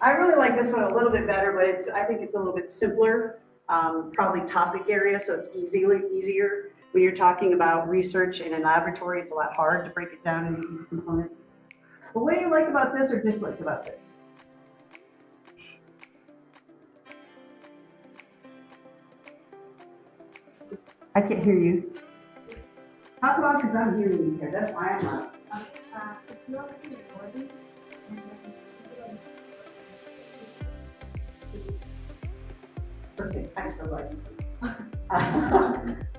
I really like this one a little bit better, but I think it's a little bit simpler, probably topic area, so it's easier. When you're talking about research in a laboratory, it's a lot harder to break it down into these components. But what do you like about this or dislike about this? I can't hear you. Talk about because I'm hearing you here. That's why I'm not. It's not too body, and Person, I'm so lucky.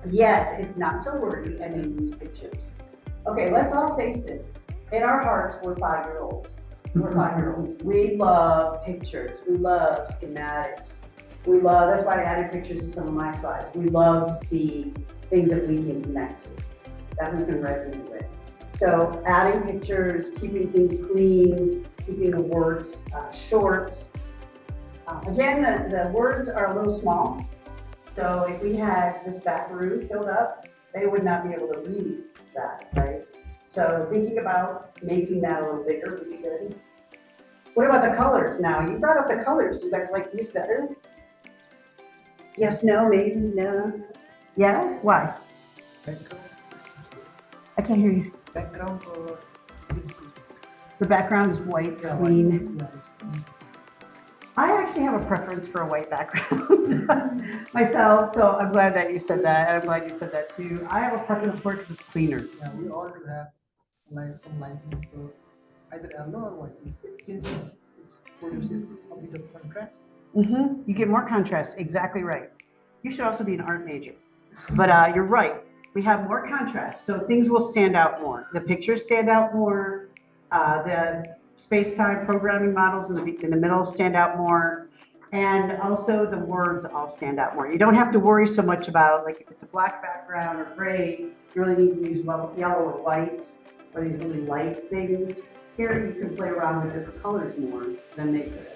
Yes, it's not so wordy and in these pictures. Okay, let's all face it. In our hearts, we're 5-year-olds. We're 5-year-olds. We love pictures. We love schematics. That's why I added pictures to some of my slides. We love to see things that we can connect to, that we can resonate with. So adding pictures, keeping things clean, keeping the words short. Again, the words are a little small. So if we had this back room filled up, they would not be able to read that, right? So thinking about making that a little bigger would be good. What about the colors now? You brought up the colors. You guys like these better? Yes, no, maybe, no. Yeah? Why? Background, I can't hear you. background is good. The background is white, it's Yeah, clean. yeah, I actually have a preference for a white background myself, so I'm glad that you said that, and I'm glad you said that too. I have a preference for it because it's cleaner. yeah, we all do have like some lighting, so either yellow or white. Since it produces a bit of contrast. You get more contrast, exactly right. You should also be an art major. But you're right, we have more contrast, so things will stand out more. The pictures stand out more, the space-time programming models in the middle stand out more, and also the words all stand out more. You don't have to worry so much about, like, if it's a black background or gray, you really need to use yellow or white, or these really light things. Here, you can play around with different colors more than they could.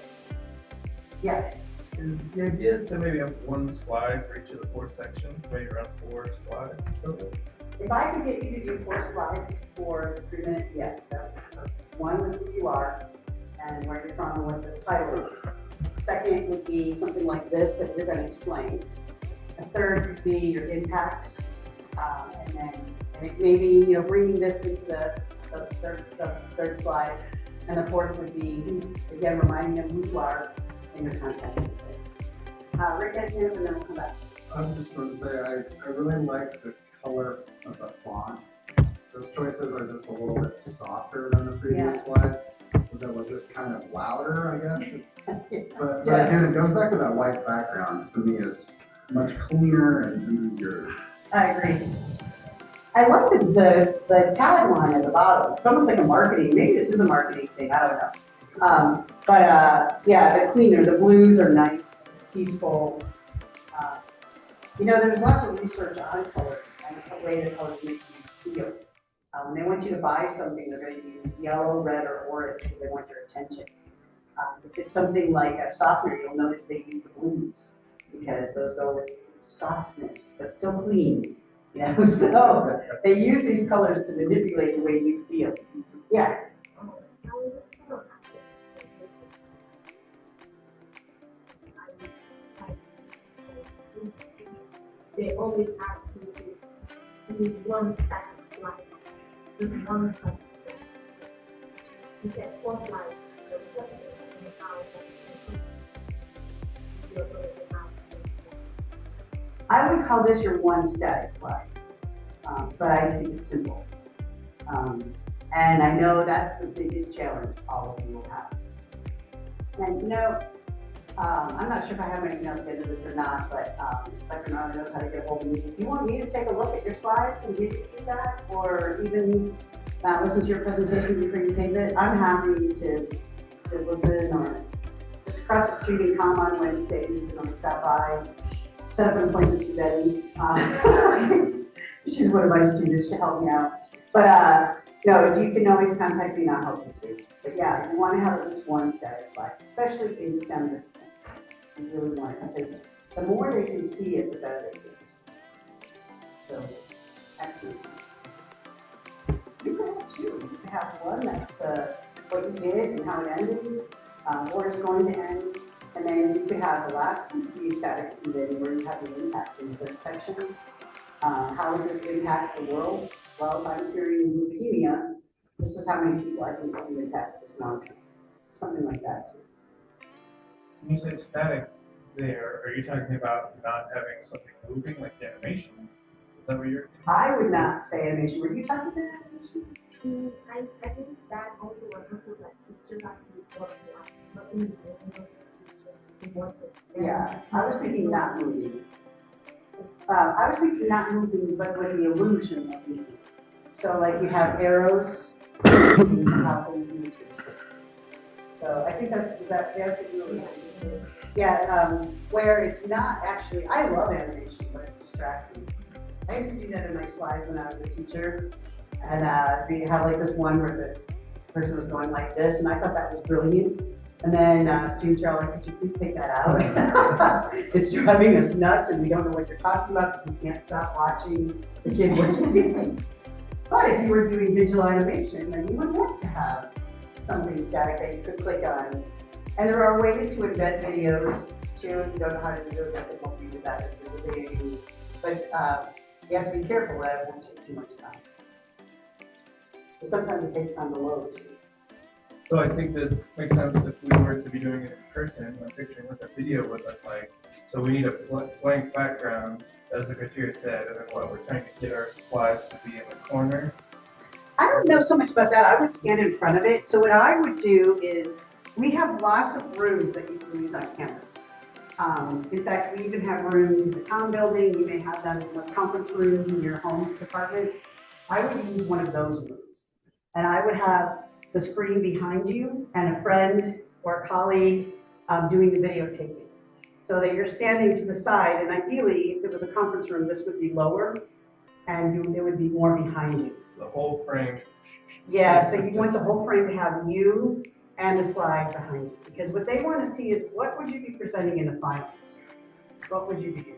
Yeah. Is the idea to maybe have one slide for each of the 4 sections, maybe around 4 slides total? If I could get you to do 4 slides for the 3-minute, yes, that would be perfect. One with who you are and where you're from and what the title is. Second would be something like this that you're going to explain. A third would be your impacts, and then maybe bringing this into the third slide. And the fourth would be, again, reminding them who you are and your content. Rick has hands, and then we'll come back. I'm just going to say, I really like the color of the font. Those choices are just a little bit softer than the previous slides. That were just kind of louder, I guess. But again, it goes back to that white background. To me, is much cleaner and easier. I agree. I like the tagline at the bottom. It's almost like a marketing. Maybe this is a marketing thing. I don't know. Yeah, the cleaner. The blues are nice, peaceful. There's lots of research on colors and the way the colors make you feel. When they want you to buy something, they're going to use yellow, red, or orange because they want your attention. If it's something like a softener, you'll notice they use the blues because those go with softness, but still clean. So they use these colors to manipulate the way you feel. Yeah. They always ask you to do one static slide. Just one static slide. You said 4 slides. I would call this your one static slide, but I think it's simple. And I know that's the biggest challenge all of you will have. And I'm not sure if I have my email to get into this or not, but Dr. Marlatt knows how to get a hold of me. If you want me to take a look at your slides and give you feedback, or even listen to your presentation before you tape it, I'm happy to listen, or just across the street and come on Wednesdays. You can always stop by, set up an appointment with Betty. She's one of my students. She helped me out. But you can always contact me and I'll help you too. But yeah, you want to have at least one static slide, especially in STEM disciplines. You really want it, because the more they can see it, the better they can understand it. So, excellent. You could have 2. You could have one that's what you did and how it ended, or it's going to end. And then you could have the last one be static, and then where you have the impact in the third section. How does this impact the world? Well, if I'm curing leukemia, this is how many people I think can impact this long-term. Something like that too. When you say static there, are you talking about not having something moving like animation? Is that what you're? I would not say animation. Were you talking about animation? I think that also was also like just like what you are. Yeah, I was thinking not moving. I was thinking not moving, but with the illusion of movement. So like you have arrows, how things move to the system. So I think that's what you were referring to. Yeah, where it's not actually, I love animation, but it's distracting. I used to do that in my slides when I was a teacher. And we have like this one where the person was going like this, and I thought that was brilliant. And then students are all like, could you please take that out? It's driving us nuts, and we don't know what you're talking about because we can't stop watching the kid. But if you were doing digital animation, then you would want to have something static that you could click on. And there are ways to embed videos too. If you don't know how to do those, I can help you with that if there's a video you need. But you have to be careful that it won't take too much time. Sometimes it takes time to load too. So I think this makes sense if we were to be doing it in person. I'm picturing what the video would look like. So we need a blank background, as the criteria said, and then what we're trying to get our slides to be in the corner. I don't know so much about that. I would stand in front of it. So what I would do is, we have lots of rooms that you can use on campus. In fact, we even have rooms in the town building. You may have them in the conference rooms in your home departments. I would use one of those rooms. And I would have the screen behind you and a friend or a colleague doing the videotaping. So that you're standing to the side, and ideally, if it was a conference room, this would be lower and it would be more behind you. The whole frame. Yeah, so you want the whole frame to have you and the slide behind you, because what they want to see is what would you be presenting in the finals? What would you be doing?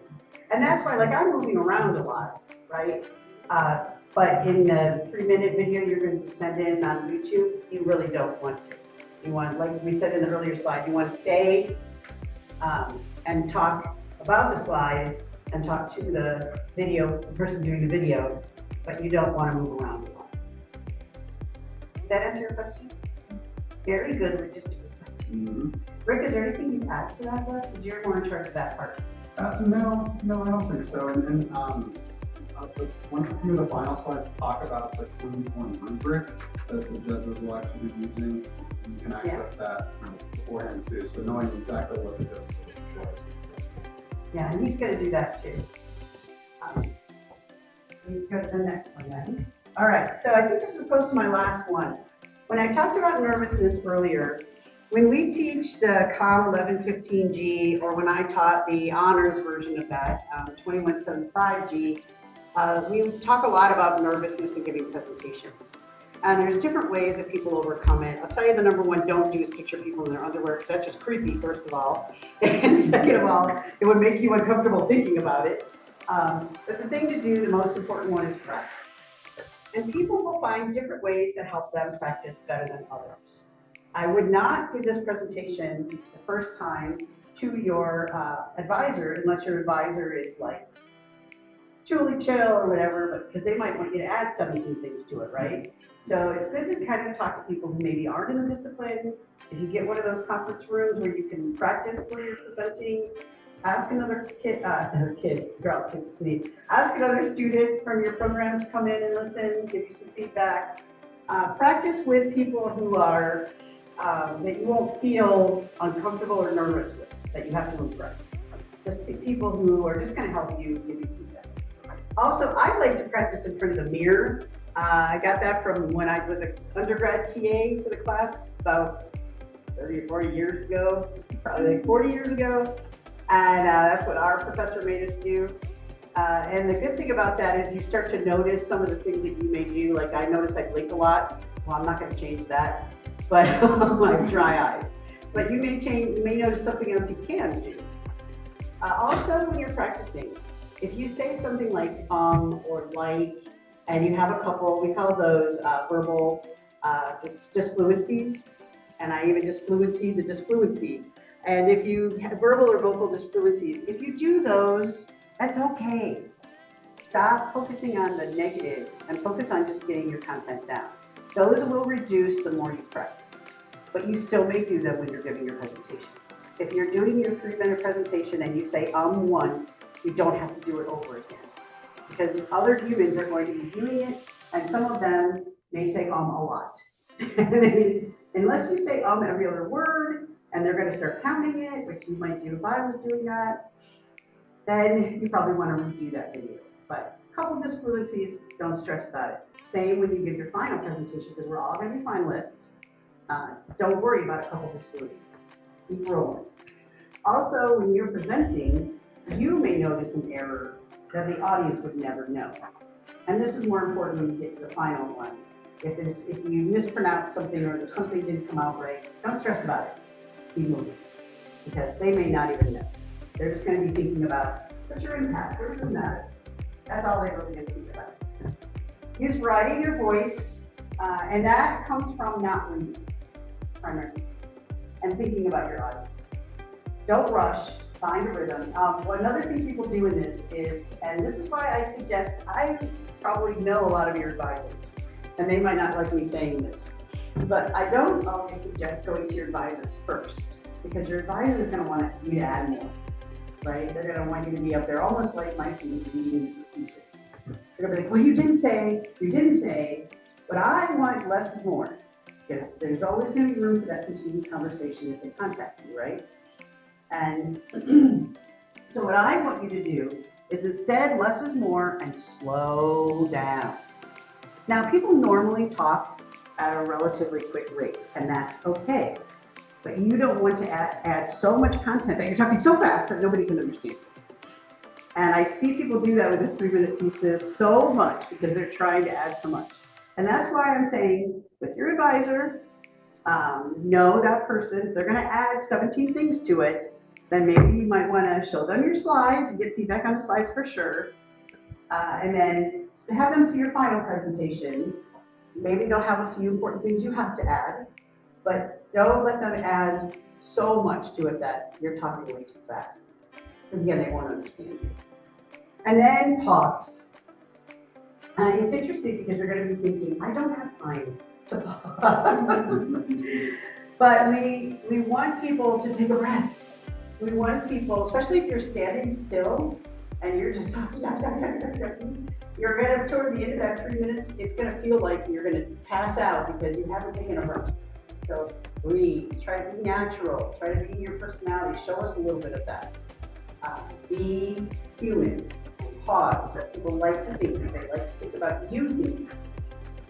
And that's why, like, I'm moving around a lot, right? But in the 3-minute video you're going to send in on YouTube, you really don't want to. You want, like we said in the earlier slide, you want to stay and talk about the slide and talk to the person doing the video, but you don't want to move around a lot. Did that answer your question? Very good, logistic. Rick, is there anything you'd add to that, Wes? Because you're more in charge of that part. No, I don't think so. And one of the final slides talk about the Queen's One rubric that the judges will actually be using. You can access that beforehand too. So knowing exactly what the judges was. Yeah, and he's going to do that too. Let's go to the next one then. All right, so I think this is close to my last one. When I talked about nervousness earlier, when we teach the COM 1115G, or when I taught the honors version of that, 2175G, we talk a lot about nervousness in giving presentations. And there's different ways that people overcome it. I'll tell you the number one don't do is picture people in their underwear, because that's just creepy, first of all. And second of all, it would make you uncomfortable thinking about it. But the thing to do, the most important one, is practice. And people will find different ways that help them practice better than others. I would not give this presentation the first time to your advisor, unless your advisor is like truly chill or whatever, but because they might want you to add 17 things to it, right? So it's good to kind of talk to people who maybe aren't in the discipline. If you get one of those conference rooms where you can practice where you're presenting, ask another kids to me. Ask another student from your program to come in and listen, give you some feedback. Practice with people who are, that you won't feel uncomfortable or nervous with, that you have to impress. Just people who are just gonna help you, give you feedback. Also, I like to practice in front of the mirror. I got that from when I was an undergrad TA for the class about 30 or 40 years ago, probably like 40 years ago. And that's what our professor made us do. And the good thing about that is you start to notice some of the things that you may do. Like I notice I blink a lot. Well, I'm not going to change that, but I have dry eyes. But you may notice something else you can do. Also, when you're practicing, if you say something like or like, and you have a couple, we call those verbal disfluencies, and I even disfluency the disfluency. And if you have verbal or vocal disfluencies, if you do those, that's okay. Stop focusing on the negative and focus on just getting your content down. Those will reduce the more you practice, but you still may do them when you're giving your presentation. If you're doing your 3-minute presentation and you say once, you don't have to do it over again, because other humans are going to be doing it, and some of them may say a lot. Unless you say every other word, and they're going to start counting it, which you might do if I was doing that, then you probably want to redo that video. But a couple of disfluencies, don't stress about it. Same when you give your final presentation, because we're all going to be finalists. Don't worry about a couple of disfluencies. Keep rolling. Also, when you're presenting, you may notice an error that the audience would never know. And this is more important when you get to the final one. If you mispronounce something or something didn't come out right, don't stress about it. Keep moving, because they may not even know. They're just going to be thinking about, what's your impact? What does this matter? That's all they're really going to think about. Use variety in your voice, and that comes from not reading, primarily, and thinking about your audience. Don't rush, find a rhythm. Another thing people do in this is, and this is why I suggest, I probably know a lot of your advisors, and they might not like me saying this, But I don't always suggest going to your advisors first, because your advisor is gonna want you to add more, right? They're gonna want you to be up there, almost like my students reading the thesis. They're gonna be like, well, you didn't say, but I want less is more. Because there's always gonna be room for that continued conversation if they contact you, right? And so what I want you to do is instead, less is more and slow down. Now, people normally talk at a relatively quick rate, and that's okay. But you don't want to add so much content that you're talking so fast that nobody can understand. And I see people do that with a 3-minute thesis so much because they're trying to add so much. And that's why I'm saying with your advisor, know that person. If they're going to add 17 things to it, then maybe you might want to show them your slides and get feedback on the slides for sure. And then have them see your final presentation. Maybe they'll have a few important things you have to add, but don't let them add so much to it that you're talking way too fast. Because again, they won't understand you. And then pause. It's interesting because you're going to be thinking, I don't have time to pause. But we want people to take a breath. We want people, especially if you're standing still and you're just talking, you're going to, toward the end of that 3 minutes, it's going to feel like you're going to pass out because you haven't taken a breath. So breathe, try to be natural, try to be your personality, show us a little bit of that. Be human. Pause. People like to think. They like to think about you thinking.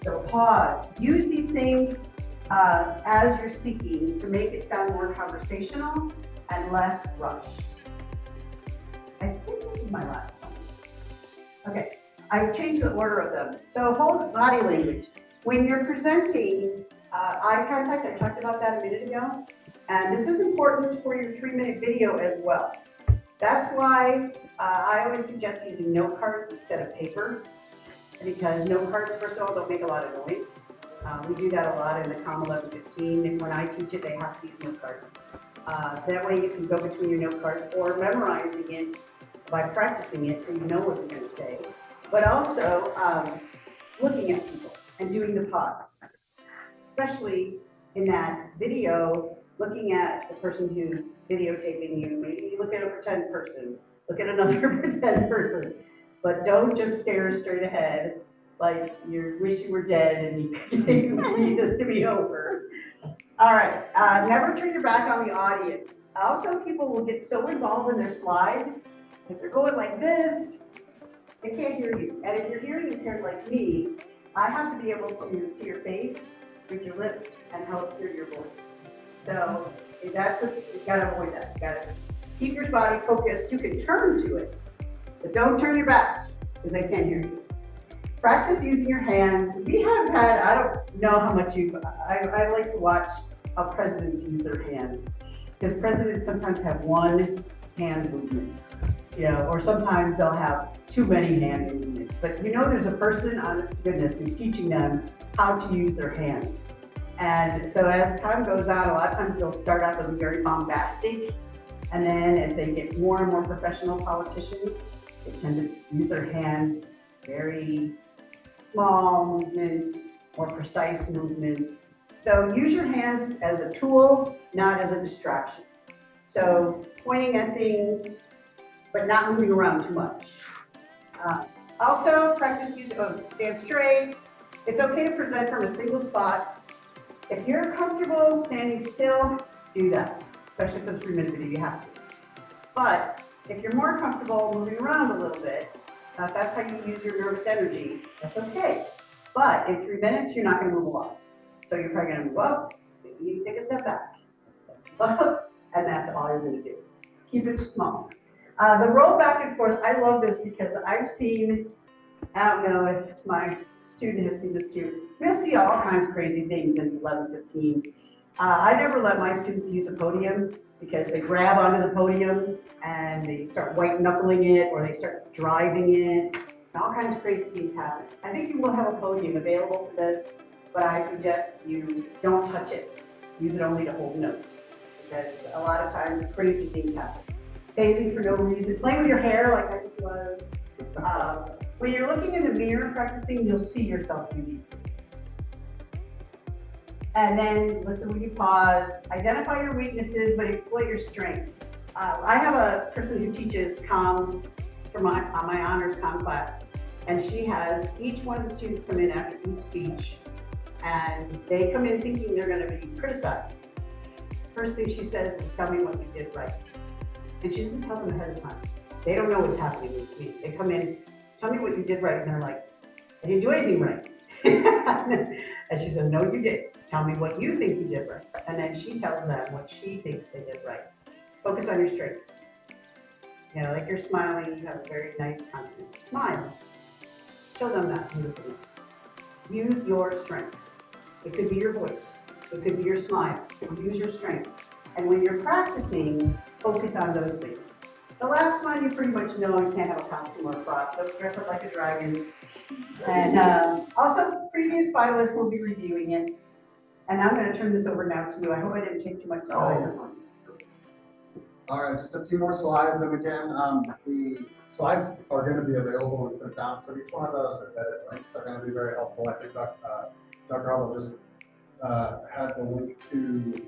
So pause. Use these things as you're speaking to make it sound more conversational and less rushed. I think this is my last one. Okay, I've changed the order of them. So hold body language. When you're presenting eye contact, I talked about that a minute ago, and this is important for your 3-minute video as well. That's why I always suggest using note cards instead of paper, because note cards, first of all, don't make a lot of noise. We do that a lot in the COM 1115. When I teach it, they have to use note cards. That way you can go between your note cards or memorizing it by practicing it so you know what you're going to say. But also looking at people and doing the pause, especially in that video. Looking at the person who's videotaping you, maybe you look at a pretend person, look at another pretend person, but don't just stare straight ahead like you wish you were dead and you need this to be over. All right, never turn your back on the audience. Also, people will get so involved in their slides, if they're going like this, they can't hear you. And if you're hearing impaired like me, I have to be able to see your face, read your lips, and help hear your voice. So you gotta avoid that. You gotta keep your body focused. You can turn to it, but don't turn your back because they can't hear you. Practice using your hands. We have had, I don't know how much I like to watch how presidents use their hands, because presidents sometimes have one hand movement, or sometimes they'll have too many hand movements. But there's a person, honest to goodness, who's teaching them how to use their hands. And so as time goes on, a lot of times they'll start out with very bombastic, and then as they get more and more professional politicians, they tend to use their hands, very small movements, more precise movements. So use your hands as a tool, not as a distraction. So pointing at things, but not moving around too much. Also, practice use of stand straight. It's okay to present from a single spot. If you're comfortable standing still, do that, especially for the 3-minute video, you have to. But if you're more comfortable moving around a little bit, if that's how you use your nervous energy, that's okay. But in 3 minutes, you're not going to move a lot. So you're probably going to move up, you take a step back, up, and that's all you're going to do. Keep it small. The roll back and forth, I love this because I've seen, I don't know if my student has seen this too. We'll see all kinds of crazy things in 1115. I never let my students use a podium because they grab onto the podium and they start white knuckling it or they start driving it. And all kinds of crazy things happen. I think you will have a podium available for this, but I suggest you don't touch it. Use it only to hold notes, because a lot of times crazy things happen. Phasing for no reason, playing with your hair like I just was. When you're looking in the mirror practicing, you'll see yourself do these things. And then listen when you pause, identify your weaknesses, but exploit your strengths. I have a person who teaches comm for my honors comm class, and she has each one of the students come in after each speech, and they come in thinking they're going to be criticized. First thing she says is, "Tell me what you did right," and she doesn't tell them ahead of time. They don't know what's happening this week. They come in, "Tell me what you did right," and they're like, "I didn't do anything right." And she says, "No, you did. Tell me what you think you did right." And then she tells them what she thinks they did right. Focus on your strengths. You know, like you're smiling, you have a very nice countenance. Smile. Show them that beautifulness. Use your strengths. It could be your voice. It could be your smile. Use your strengths. And when you're practicing, focus on those things. The last one, you pretty much know you can't have a costume or a frock. Don't dress up like a dragon. And also, previous finalists will be reviewing it. And I'm going to turn this over now to you. I hope I didn't take too much time. All right, just a few more slides, and again, the slides are going to be available and sent down, so each one of those embedded links are going to be very helpful. I think Dr. Hubbell just had the link to,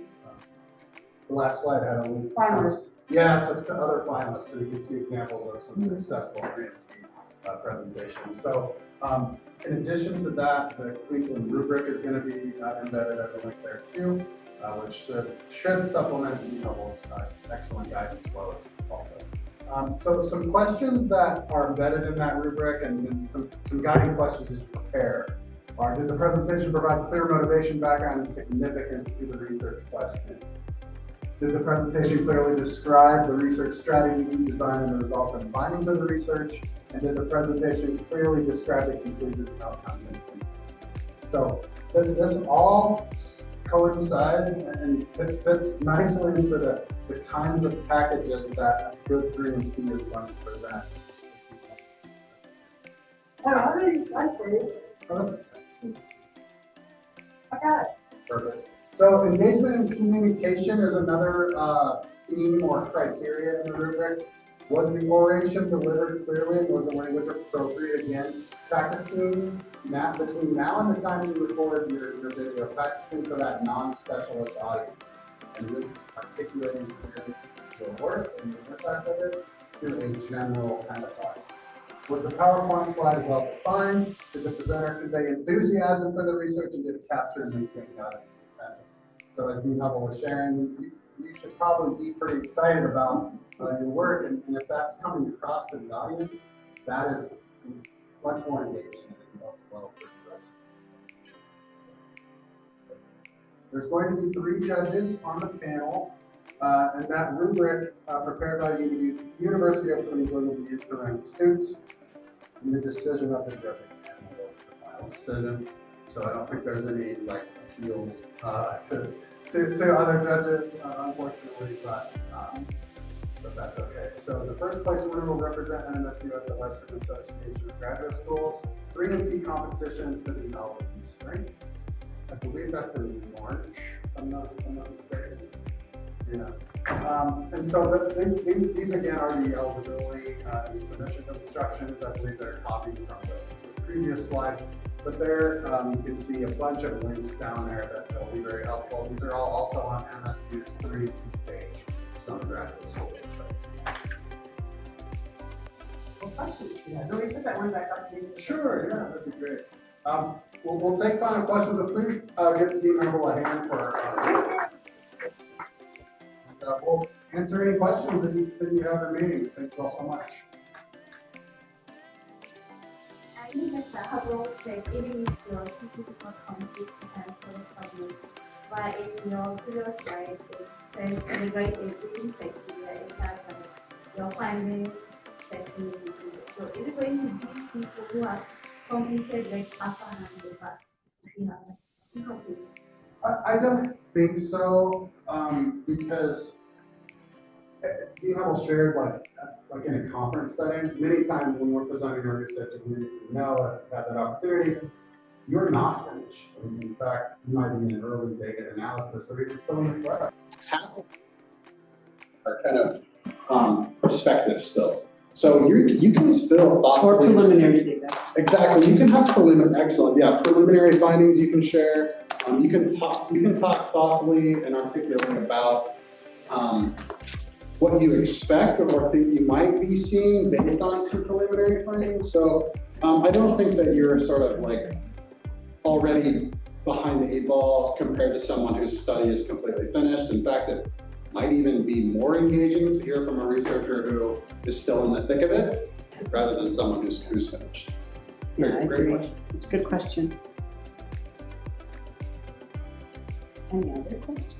the last slide had a link to Finalists. to other finalists, so you can see examples of some successful presentations. So in addition to that, the Queensland rubric is going to be embedded as a link there too. Which should supplement Hubbell's excellent guidance flows also. So some questions that are embedded in that rubric and some guiding questions as you prepare are: did the presentation provide clear motivation, background, and significance to the research question? Did the presentation clearly describe the research strategy, design, and the results and findings of the research? And did the presentation clearly describe the conclusions, outcomes, and improvements? So this all coincides and it fits nicely into the kinds of packages that a good 3MT is going to present. Oh, I already got it. Oh, that's okay. I got it. Perfect. So engagement and communication is another theme or criteria in the rubric. Was the oration delivered clearly and was the language appropriate? Again, practicing between now and the time you record your video, practicing for that non-specialist audience and really articulating clearly your work and the impact of it to a general kind of audience. Was the PowerPoint slide well defined? Did the presenter convey enthusiasm for the research and did it capture and maintain the audience attention? So as Dean Hubbell was sharing, you should probably be pretty excited about your work, and if that's coming across to the audience, that is much more engaging and works well for us. There's going to be 3 judges on the panel, and that rubric prepared by the University of Queensland will be used to rank students in the decision of the judging panel, the final decision. So I don't think there's any appeals to other judges, unfortunately, but that's okay. So the first place winner will represent NMSU at the Western Association of Graduate Schools 3MT competition to be held in spring. I believe that's in March, if I'm not mistaken. Yeah. And so these again are the eligibility and submission instructions. I believe they're copied from the previous slides. But there you can see a bunch of links down there that will be very helpful. These are all also on MSU's 3MT page, some graduate school website. Well, questions? Yeah, so we put that one back up. Sure, yeah, that'd be great. We'll take final questions, but please give Dean Hubbell a hand for we'll answer any questions that you have remaining. Thank you all so much. I think that's Hubbell said, even if your thesis is not complete, you can still submit. But in your previous slide, it says the grade reading criteria is that your findings section is included. So is it going to be people who have completed like upper hand paper? Incomplete? I don't think so, because Dean Hubbell shared like in a conference setting, many times when we're presenting our research, as many of you know, I've had that opportunity, you're not finished. In fact, you might be in an early data analysis or even still in the web. Are kind of perspective still. So you can still Or preliminary data. Exactly. You can have preliminary findings you can share. You can talk thoughtfully and articulately about what you expect or what think you might be seeing based on some preliminary findings. So I don't think that you're sort of like already behind the 8 ball compared to someone whose study is completely finished. In fact, it might even be more engaging to hear from a researcher who is still in the thick of it rather than someone who's finished. Yeah, I Great agree. question. It's a good question. Any other questions?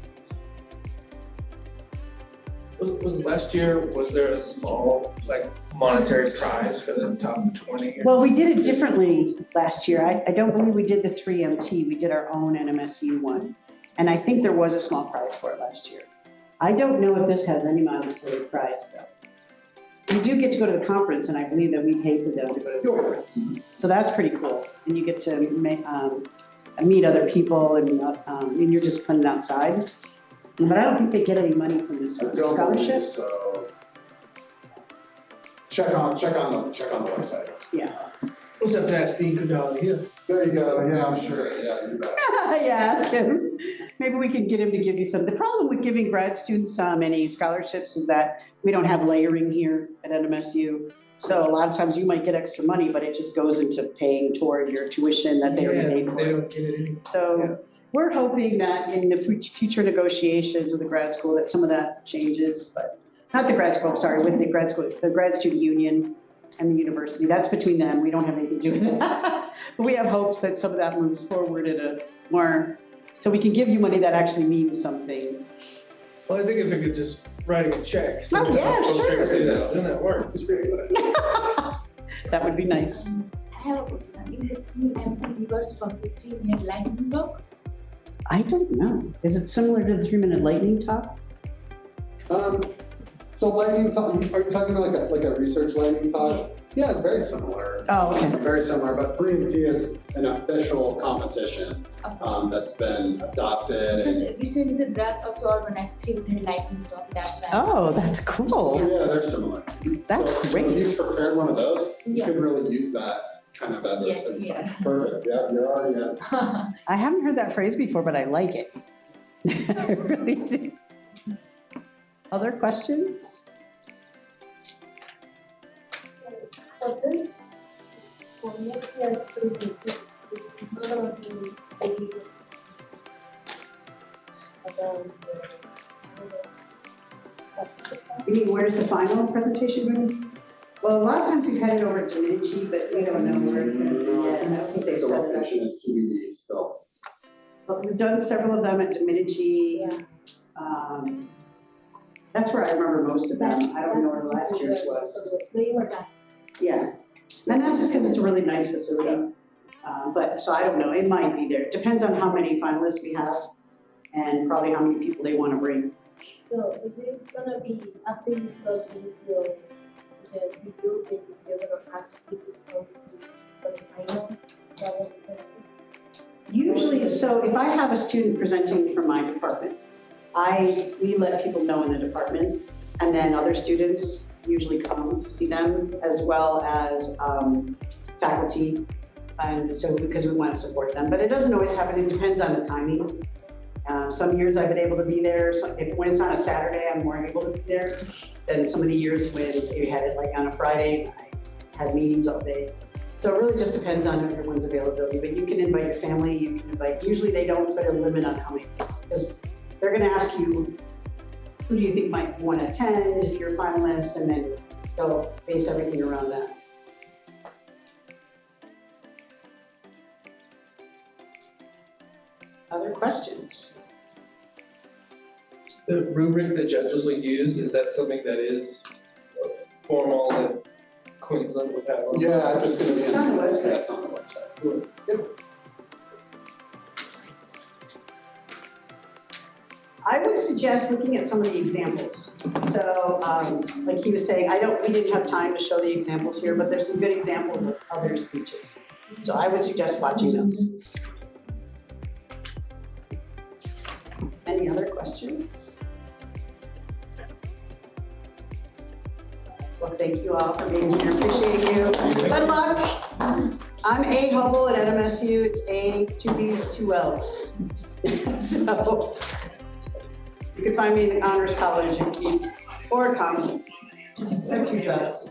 Was last year, was there a small, like, monetary prize for the top 20? Well, we did it differently last year. I don't believe we did the 3MT. We did our own NMSU one. And I think there was a small prize for it last year. I don't know if this has any monetary prize though. We do get to go to the conference, and I believe that we pay for them to go to the conference. So that's pretty cool. And you get to meet other people and in your discipline outside. But I don't think they get any money from this I don't believe scholarship. so. Check on the website. Yeah. What's up, that Steve Goodall here? There you go. Yeah, I'm sure. Yeah, you bet. Yeah, ask him. Maybe we can get him to give you some. The problem with giving grad students any scholarships is that we don't have layering here at NMSU. So a lot of times you might get extra money, but it just goes into paying toward your tuition that they already paid for. They don't get it anymore. So we're hoping that in the future negotiations with the grad school that some of that changes, but not the grad school, I'm sorry, with the grad school, the grad student union and the university. That's between them. We don't have anything to do with that. But we have hopes that some of that moves forward in a more, so we can give you money that actually means something. Well, I think if it could just write a check. Oh, yeah, sure. Then that works. That would be nice. I have a question. Is the 3MT reverse from the 3-minute lightning talk? I don't know. Is it similar to the 3-minute lightning talk? So lightning talk, are you talking about like a research lightning talk? Yes. Yeah, it's very similar. Oh, okay. Very similar, but 3MT is an official competition that's been adopted. Because recently the brass also organized 3-minute lightning talk. That's why. Oh, that's cool. Yeah, they're similar. That's So great. if you prepared one of those, you Yeah. could really use that kind of as a. Yes, as yeah. Perfect, yeah, you're already at. I haven't heard that phrase before, but I like it. I really do. Other questions? For this, for next year's Thesis, it's not gonna be very about the statistics. You mean, where's the final presentation going to be? Well, a lot of times we've had it over to Minchi, but we don't know where it's going to be yet. And I don't think they've The said that. location is TBD still. But we've done several of them at Dominici. Yeah. That's where I remember most of them. I don't know where last year's was. Where was that? Yeah, and that's just because it's a really nice facility. But, so I don't know, it might be there. It depends on how many finalists we have and probably how many people they want to bring. So is it gonna be after you saw the video, that you're gonna ask people to come for the final? That was gonna be. Usually, so if I have a student presenting from my department, we let people know in the department, and then other students usually come to see them, as well as faculty. And so, because we want to support them, but it doesn't always happen. It depends on the timing. Some years I've been able to be there. So when it's on a Saturday, I'm more able to be there than some of the years when we had it like on a Friday. I had meetings all day. So it really just depends on everyone's availability. But you can invite your family. You can invite. Usually they don't put a limit on how many, because they're going to ask you, who do you think might want to attend if you're a finalist, and then they'll base everything around that. Other questions? The rubric the judges will use, is that something that is formal that Queensland would have? Yeah, it's gonna be. It's on the website. Yeah, it's on the website. Yep. I would suggest looking at some of the examples. So, like he was saying, we didn't have time to show the examples here, but there's some good examples of other speeches. So I would suggest watching those. Any other questions? Well, thank you all for being here. Appreciate you. Good luck. I'm A Hubbell at NMSU, it's A, 2 B's, 2 L's. So, you can find me in the Honors College and keep, or come. Thank you guys.